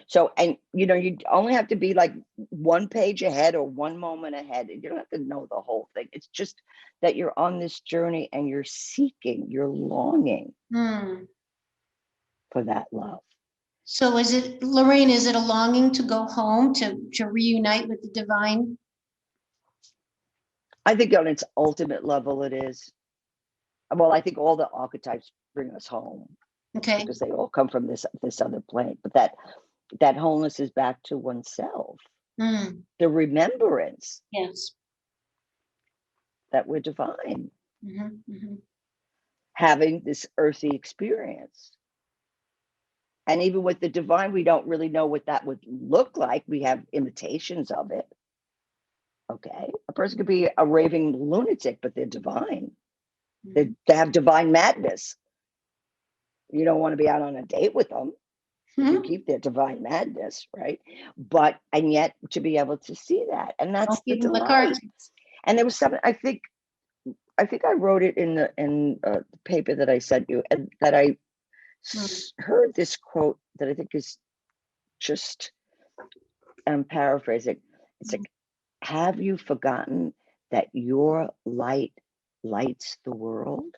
So, and you only have to be like one page ahead or one moment ahead. You don't have to know the whole thing. It's just that you're on this journey and you're seeking, you're longing for that love. So is it, Llorraine, is it a longing to go home, to reunite with the divine? I think on its ultimate level it is. Well, I think all the archetypes bring us home. Okay. Because they all come from this other plane. But that wholeness is back to oneself. The remembrance. Yes. That we're divine. Having this earthy experience. And even with the divine, we don't really know what that would look like. We have imitations of it. Okay. A person could be a raving lunatic, but they're divine. They have divine madness. You don't want to be out on a date with them. You keep their divine madness, right? And yet to be able to see that. And that's the delight. And there was something, I think I wrote it in the paper that I sent you, and that I heard this quote that I think is just, I'm paraphrasing. It's like, have you forgotten that your light lights the world?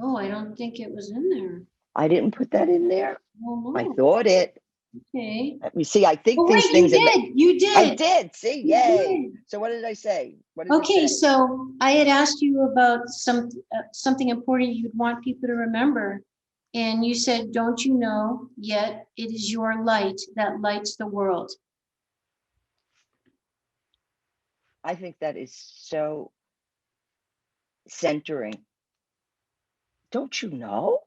Oh, I don't think it was in there. I didn't put that in there. Oh, no. I thought it. Okay. Let me see. I think these things. You did. I did. See, yay. So what did I say? Okay, so I had asked you about something important you'd want people to remember. And you said, don't you know, yet it is your light that lights the world. I think that is so centering. Don't you know?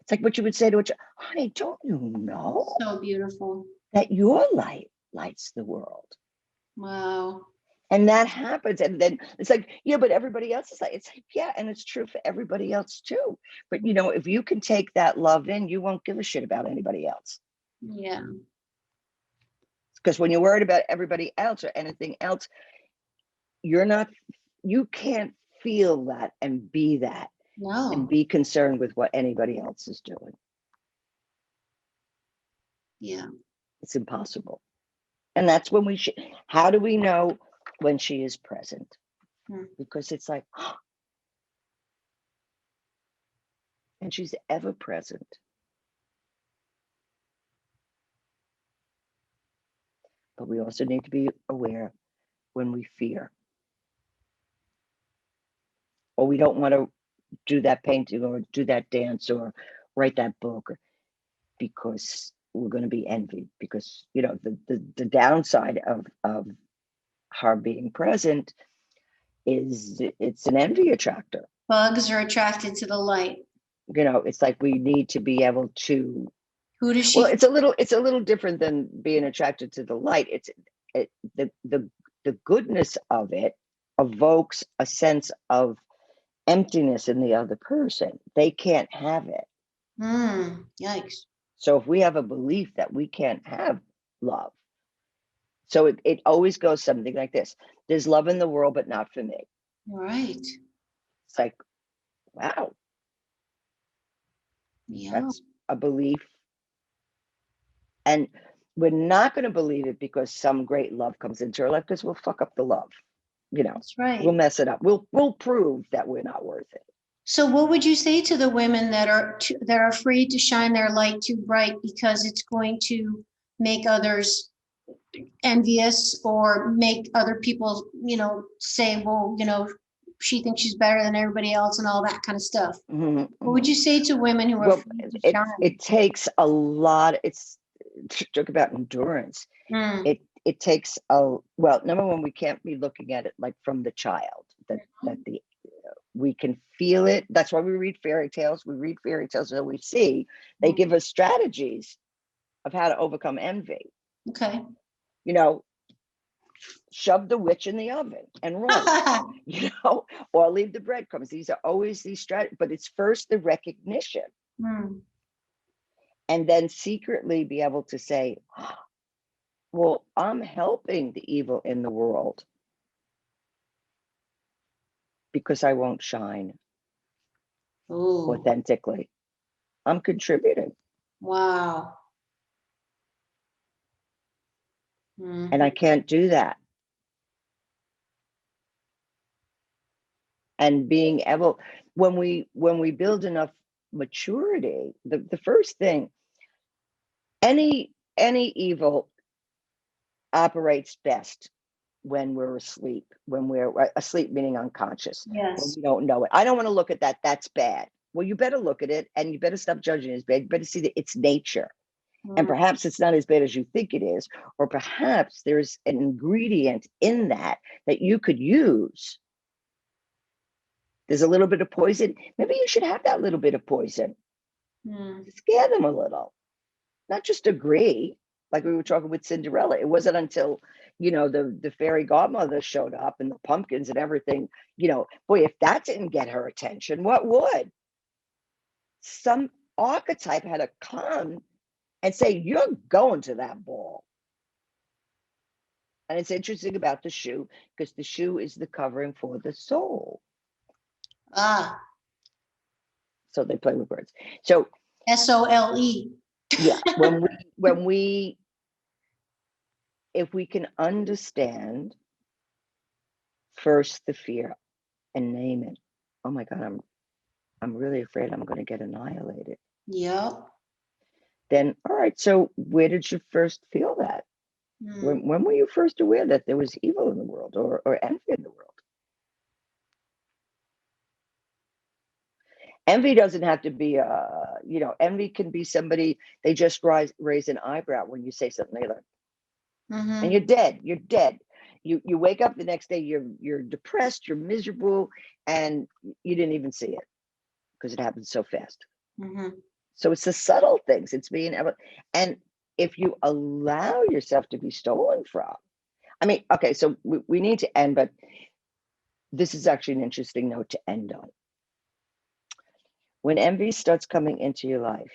It's like what you would say to a child, honey, don't you know? So beautiful. That your light lights the world. Wow. And that happens. And then it's like, yeah, but everybody else is like, it's like, yeah, and it's true for everybody else too. But you know, if you can take that love in, you won't give a shit about anybody else. Yeah. Because when you're worried about everybody else or anything else, you can't feel that and be that and No. be concerned with what anybody else is doing. Yeah. It's impossible. And that's when how do we know when she is present? Because it's like, and she's ever present. But we also need to be aware when we fear, or we don't want to do that painting or do that dance or write that book, because we're going to be envied. Because you know the downside of her being present is it's an envy attractor. Bugs are attracted to the light. You know, it's like we need to be able to. Who does she? Well, it's a little different than being attracted to the light. The goodness of it evokes a sense of emptiness in the other person. They can't have it. Yikes. So if we have a belief that we can't have love, so it always goes something like this: there's love in the world, but not for me. Right. It's like, wow. Yeah. That's a belief. And we're not going to believe it because some great love comes into our life, because we'll fuck up the love. You know, that's right. We'll mess it up. We'll prove that we're not worth it. So what would you say to the women that are afraid to shine their light too bright because it's going to make others envious or make other people, say, well, she thinks she's better than everybody else and all that kind of stuff? Mm-hmm. What would you say to women who are afraid to shine? It takes a lot. It's talk about endurance. It takes number one, we can't be looking at it like from the child, that we can feel it. That's why we read fairy tales. We read fairy tales and we see they give us strategies of how to overcome envy. Okay. You know, shove the witch in the oven and run, or leave the breadcrumbs. These are always these strategies, but it's first the recognition. And then secretly be able to say, well, I'm helping the evil in the world because I won't shine authentically. I'm contributing. Wow. And I can't do that. And being able, when we build enough maturity, the first thing, any evil operates best when we're asleep, meaning unconscious. Yes. When we don't know it. I don't want to look at that. That's bad. Well, you better look at it, and you better stop judging it as bad. You better see that it's nature. And perhaps it's not as bad as you think it is, or perhaps there's an ingredient in that you could use. There's a little bit of poison. Maybe you should have that little bit of poison. Scare them a little. Not just agree, like we were talking with Cinderella. It wasn't until, the fairy godmother showed up and the pumpkins and everything, boy, if that didn't get her attention, what would? Some archetype had to come and say, you're going to that ball. And it's interesting about the shoe, because the shoe is the covering for the soul. So they play with words. So SOLE. Yeah. If we can understand first the fear and name it. Oh my God, I'm really afraid I'm going to get annihilated. Yep. Then, all right, so where did you first feel that? When were you first aware that there was evil in the world or envy in the world? Envy doesn't have to be, envy can be somebody, they just raise an eyebrow when you say something they learn. And you're dead. You wake up the next day, you're depressed, you're miserable, and you didn't even see it because it happens so fast. So it's the subtle things. It's being able, and if you allow yourself to be stolen from, I mean, okay, so we need to end, but this is actually an interesting note to end on. When envy starts coming into your life,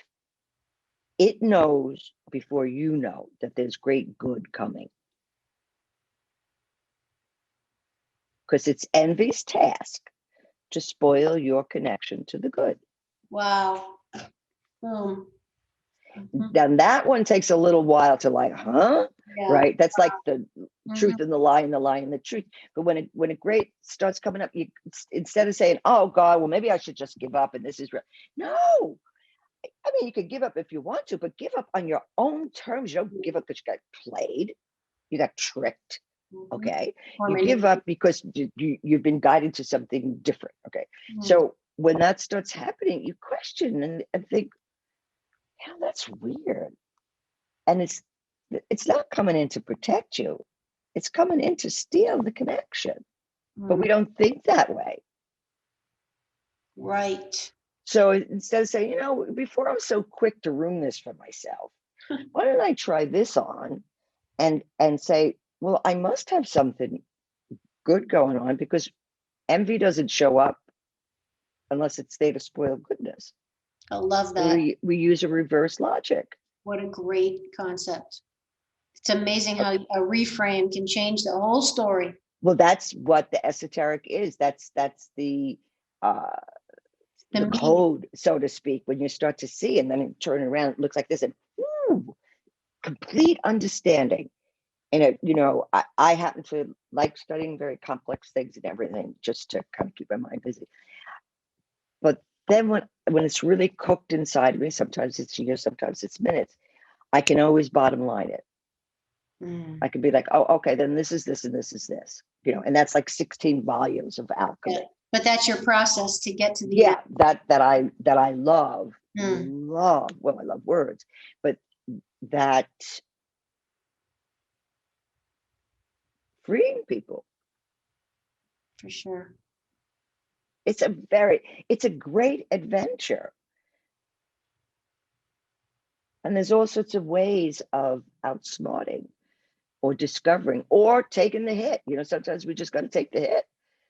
it knows before you know that there's great good coming. Because it's envy's task to spoil your connection to the good. Wow. Boom. Mhm. Then that one takes a little while to like, huh? Yeah. Right? That's like the Mhm. truth and the lie and the lie and the truth. But when a great starts coming up, you, instead of saying, oh God, well, maybe I should just give up and this is real. No. I mean, you could give up if you want to, but give up on your own terms. You don't give up because you got played, you got tricked. Mhm. Okay. Or You maybe- give up because you've been guided to something different. Okay. Mhm. So when that starts happening, you question and think, yeah, that's weird. And it's not coming in to protect you. It's coming in to steal the connection. But we don't think that way. Right. So instead of saying, before I'm so quick to ruin this for myself, why don't I try this on and say, well, I must have something good going on, because envy doesn't show up unless it's there to spoil goodness. I love that. We use a reverse logic. What a great concept. It's amazing how a reframe can change the whole story. Well, that's what the esoteric is. That's the code, so to speak, when you start to see and then it turn around, it looks like this, and complete understanding. And I happen to like studying very complex things and everything, just to kind of keep my mind busy. But then when it's really cooked inside of me, sometimes it's years, sometimes it's minutes, I can always bottom line it. I could be like, oh, okay, then this is this and this is this, and that's like 16 volumes of alchemy. Yeah. But that's your process to get to the end. that I love. Well, I love words, but that freeing people. For sure. It's a great adventure. And there's all sorts of ways of outsmarting or discovering or taking the hit. Sometimes we just got to take the hit.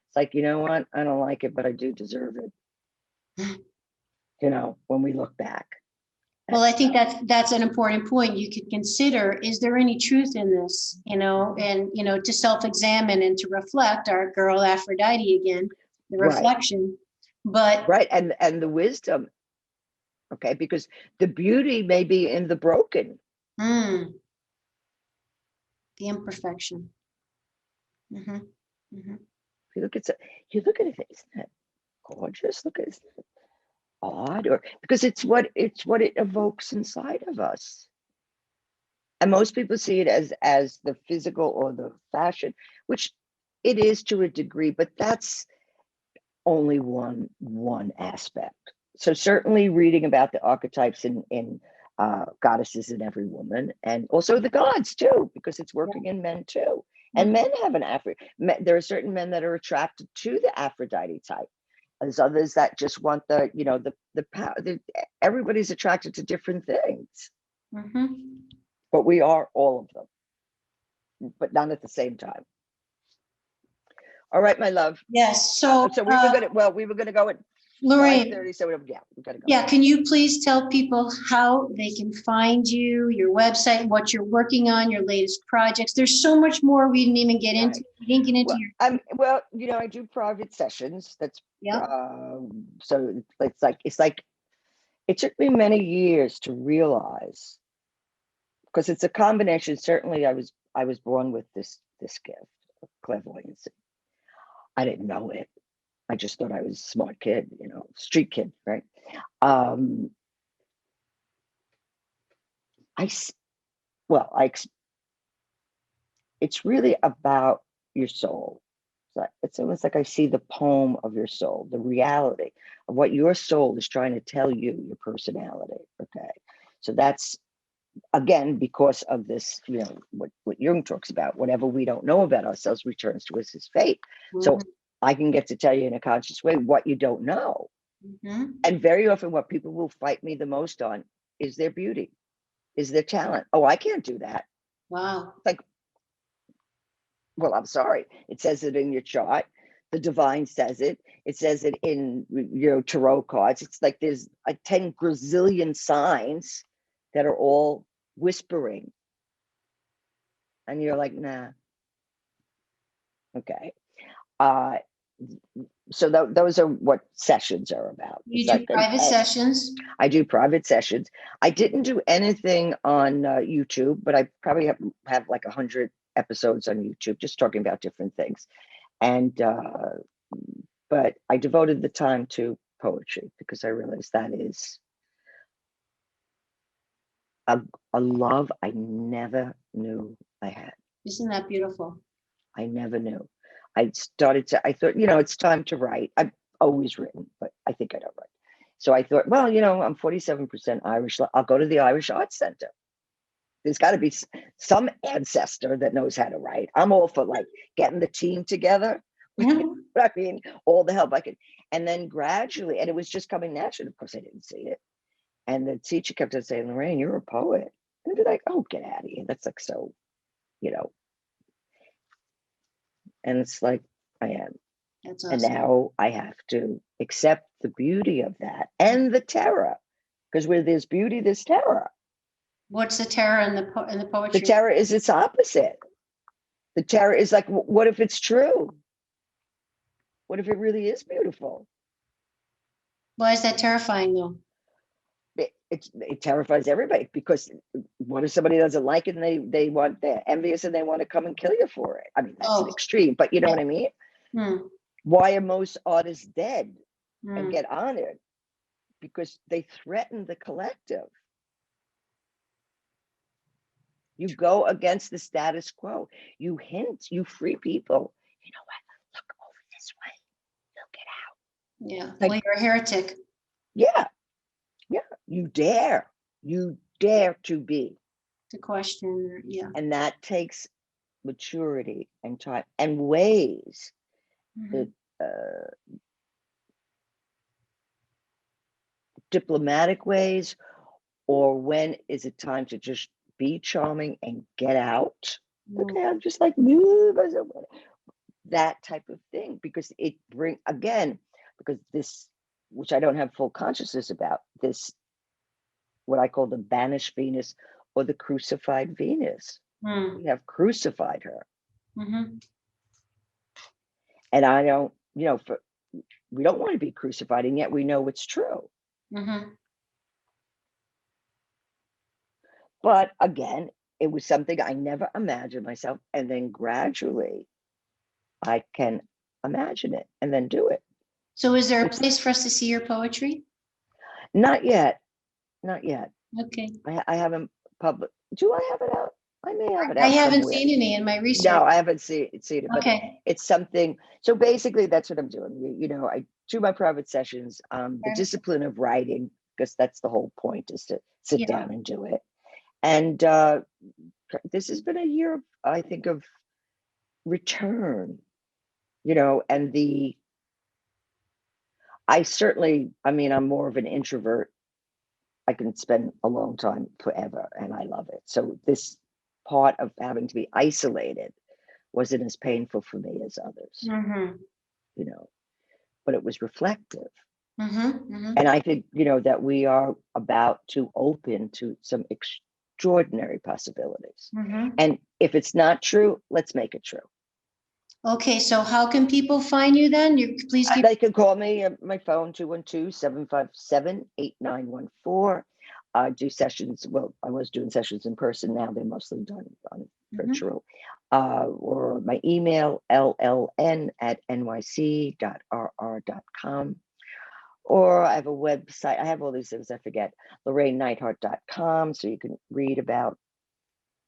It's like, you know what? I don't like it, but I do deserve it. When we look back. Well, I think that's an important point. You could consider, is there any truth in this, and, to self-examine and to reflect, our girl Aphrodite again, the reflection, but. Right. And the wisdom. Okay. Because the beauty may be in the broken. The imperfection. Mm-hmm. Mm-hmm. You look at it, isn't that gorgeous? Look at it. Odd, or because it's what it evokes inside of us. And most people see it as the physical or the fashion, which it is to a degree, but that's only one aspect. So certainly reading about the archetypes in goddesses in every woman, and also the gods too, because it's working in men too. And men have there are certain men that are attracted to the Aphrodite type. There's others that just want the power. Everybody's attracted to different things. But we are all of them, but not at the same time. All right, my love. Yes. So we were gonna go at Llorraine. 5:30. So we gotta go. Yeah. Can you please tell people how they can find you, your website, what you're working on, your latest projects? There's so much more we didn't even get into. We didn't get into I do private sessions. That's so it's like it took me many years to realize, because it's a combination. Certainly, I was born with this gift of clairvoyance. I didn't know it. I just thought I was a smart kid, street kid, right? It's really about your soul. It's almost like I see the poem of your soul, the reality of what your soul is trying to tell you, your personality. Okay. So that's, again, because of this, what Jung talks about, whatever we don't know about ourselves returns to us as fate. So I can get to tell you in a conscious way what you don't know. And very often what people will fight me the most on is their beauty, is their talent. Oh, I can't do that. Wow. Like, Well, I'm sorry. It says it in your chart. The divine says it. It says it in tarot cards. It's like there's 10 gazillion signs that are all whispering. And you're like, nah. Okay. So those are what sessions are about. You do private sessions? I do private sessions. I didn't do anything on YouTube, but I probably have like 100 episodes on YouTube, just talking about different things. And but I devoted the time to poetry because I realized that is a love I never knew I had. Isn't that beautiful? I never knew. I thought, it's time to write. I've always written, but I think I don't write. So I thought, well, I'm 47% Irish. I'll go to the Irish Arts Center. There's got to be some ancestor that knows how to write. I'm all for like getting the team together. I mean, all the help I could. And then gradually, and it was just coming naturally. Of course, I didn't see it. And the teacher kept on saying, Llorraine, you're a poet. And I'd be like, oh, get out of here. That's like so, And it's like, I am. That's awesome. And now I have to accept the beauty of that and the terror. Because where there's beauty, there's terror. What's the terror in the poetry? The terror is its opposite. The terror is like, what if it's true? What if it really is beautiful? Why is that terrifying, though? It terrifies everybody, because what if somebody doesn't like it and they're envious and they want to come and kill you for it? I mean, that's an extreme, but you know what I mean? Why are most artists dead and get honored? Because they threaten the collective. You go against the status quo. You hint, you free people. You know what? Look over this way. You'll get out. Yeah. Well, you're a heretic. Yeah. Yeah. You dare to be. To question. Yeah. And that takes maturity and time and ways. Diplomatic ways, or when is it time to just be charming and get out? Okay, I'm just like, that type of thing, because it because this, which I don't have full consciousness about, this, what I call the banished Venus or the crucified Venus. We have crucified her. And I don't, we don't want to be crucified, and yet we know it's true. But again, it was something I never imagined myself. And then gradually I can imagine it and then do it. So is there a place for us to see your poetry? Not yet. Not yet. Okay. I haven't published. Do I have it out? I may have it out. I haven't seen any in my research. No, I haven't seen it. But okay. It's something. So basically, that's what I'm doing. I do my private sessions. The discipline of writing, because that's the whole point, is to sit down and do it. And this has been a year, I think, of return, and I'm more of an introvert. I can spend a long time forever, and I love it. So this part of having to be isolated wasn't as painful for me as others, but it was reflective. And I think, that we are about to open to some extraordinary possibilities. And if it's not true, let's make it true. Okay, so how can people find you then? They can call me at my phone, 212-757-8914. I do sessions. Well, I was doing sessions in person. Now they're mostly done on virtual. Or my email, lln@nyc.rr.com. Or I have a website. I have all these things I forget. LorraineNeithardt.com, so you can read about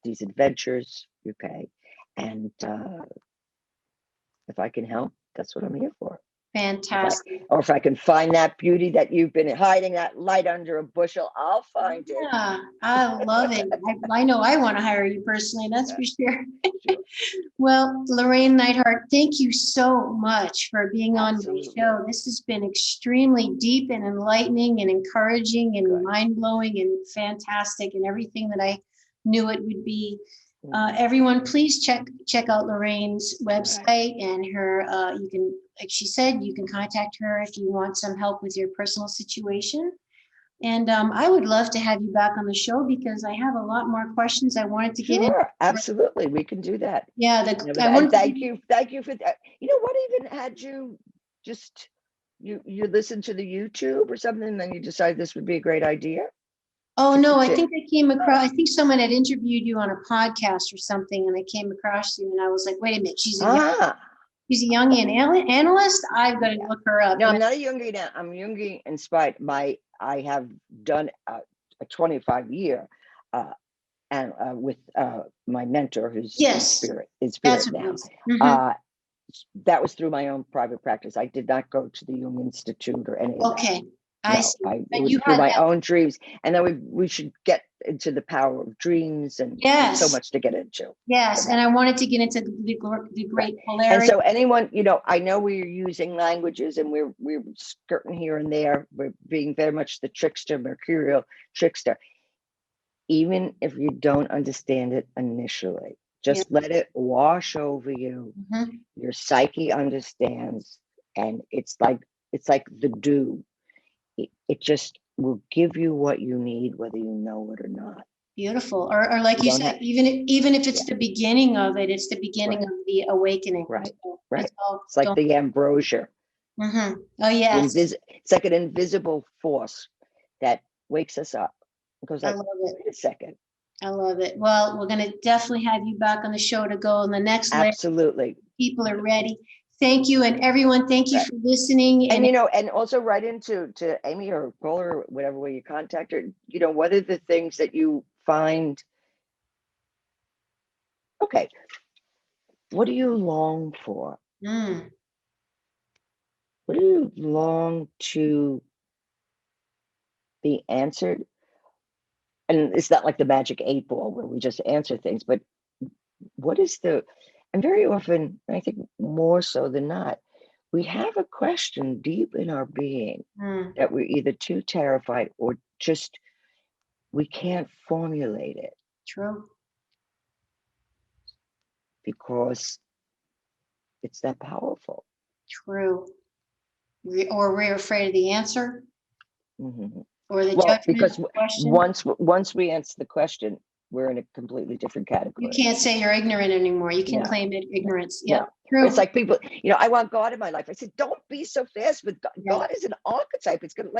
these adventures. Okay. And if I can help, that's what I'm here for. Fantastic. Or if I can find that beauty that you've been hiding, that light under a bushel, I'll find it. Yeah, I love it. I know I want to hire you personally, that's for sure. Well, Llorraine Neithardt, thank you so much for being on my show. This has been extremely deep and enlightening and encouraging and mind-blowing and fantastic and everything that I knew it would be. Everyone, please check out Llorraine's website and her. You can, like she said, you can contact her if you want some help with your personal situation. And I would love to have you back on the show because I have a lot more questions I wanted to get in. Sure, absolutely, we can do that. Yeah, And thank you for that. You know what even had you just you listened to the YouTube or something, and then you decided this would be a great idea? Oh no, I think I came across. I think someone had interviewed you on a podcast or something, and I came across you, and I was like, "Wait a minute, she's a Jungian analyst. I've got to look her up." No, I'm not a Jungian. I'm Jungian inspired. I have done a 25-year, and with my mentor, who's in spirit now. That was through my own private practice. I did not go to the Jung Institute or any of that. Okay. It was through my own dreams, and then we should get into the power of dreams, and there's so much to get into. Yes, and I wanted to get into the great polarity. And so anyone, I know we're using languages, and we're skirting here and there. We're being very much the trickster, mercurial trickster. Even if you don't understand it initially, just let it wash over you. Your psyche understands, and it's like the dew. It just will give you what you need, whether you know it or not. Beautiful. Or like you said, even if it's the beginning of it, it's the beginning of the awakening. Right. So It's like the ambrosia. Oh, yes. It's like an invisible force that wakes us up. It goes like, I love it. Wait a second. I love it. Well, we're going to definitely have you back on the show to go on the next layer. Absolutely. People are ready. Thank you. And everyone, thank you for listening. And, and also write into Amy or call her, whatever way you contact her, what are the things that you find? Okay. What do you long for? What do you long to be answered? And it's not like the magic 8 ball where we just answer things, but what is and very often, I think more so than not, we have a question deep in our being that we're either too terrified or just, we can't formulate it. True. Because it's that powerful. True. Or we're afraid of the answer. Or the judgment. Because once we answer the question, we're in a completely different category. You can't say you're ignorant anymore. You can claim ignorance. Yeah. True. It's like people, I want God in my life. I said, don't be so fast with God. God is an archetype. It's gonna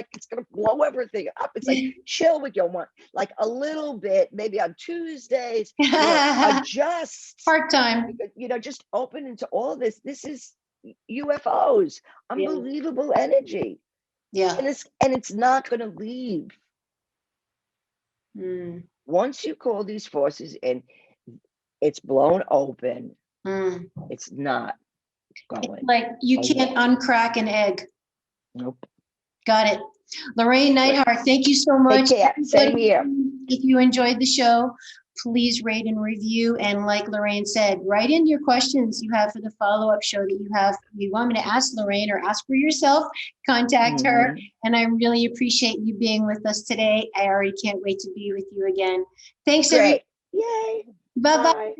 blow everything up. It's like chill with your one, like a little bit, maybe on Tuesdays, adjust part-time. Just open into all this. This is UFOs, unbelievable energy. Yeah. And it's not gonna leave. Once you call these forces in, it's blown open. It's not going. It's like you can't uncrack an egg. Nope. Got it. Llorraine Neithardt, thank you so much. Take care. Same here. If you enjoyed the show, please rate and review. And like Llorraine said, write in your questions you have for the follow-up show that you have. If you want me to ask Llorraine or ask for yourself, contact her. And I really appreciate you being with us today. I already can't wait to be with you again. Thanks, everyone. Yay. Bye-bye.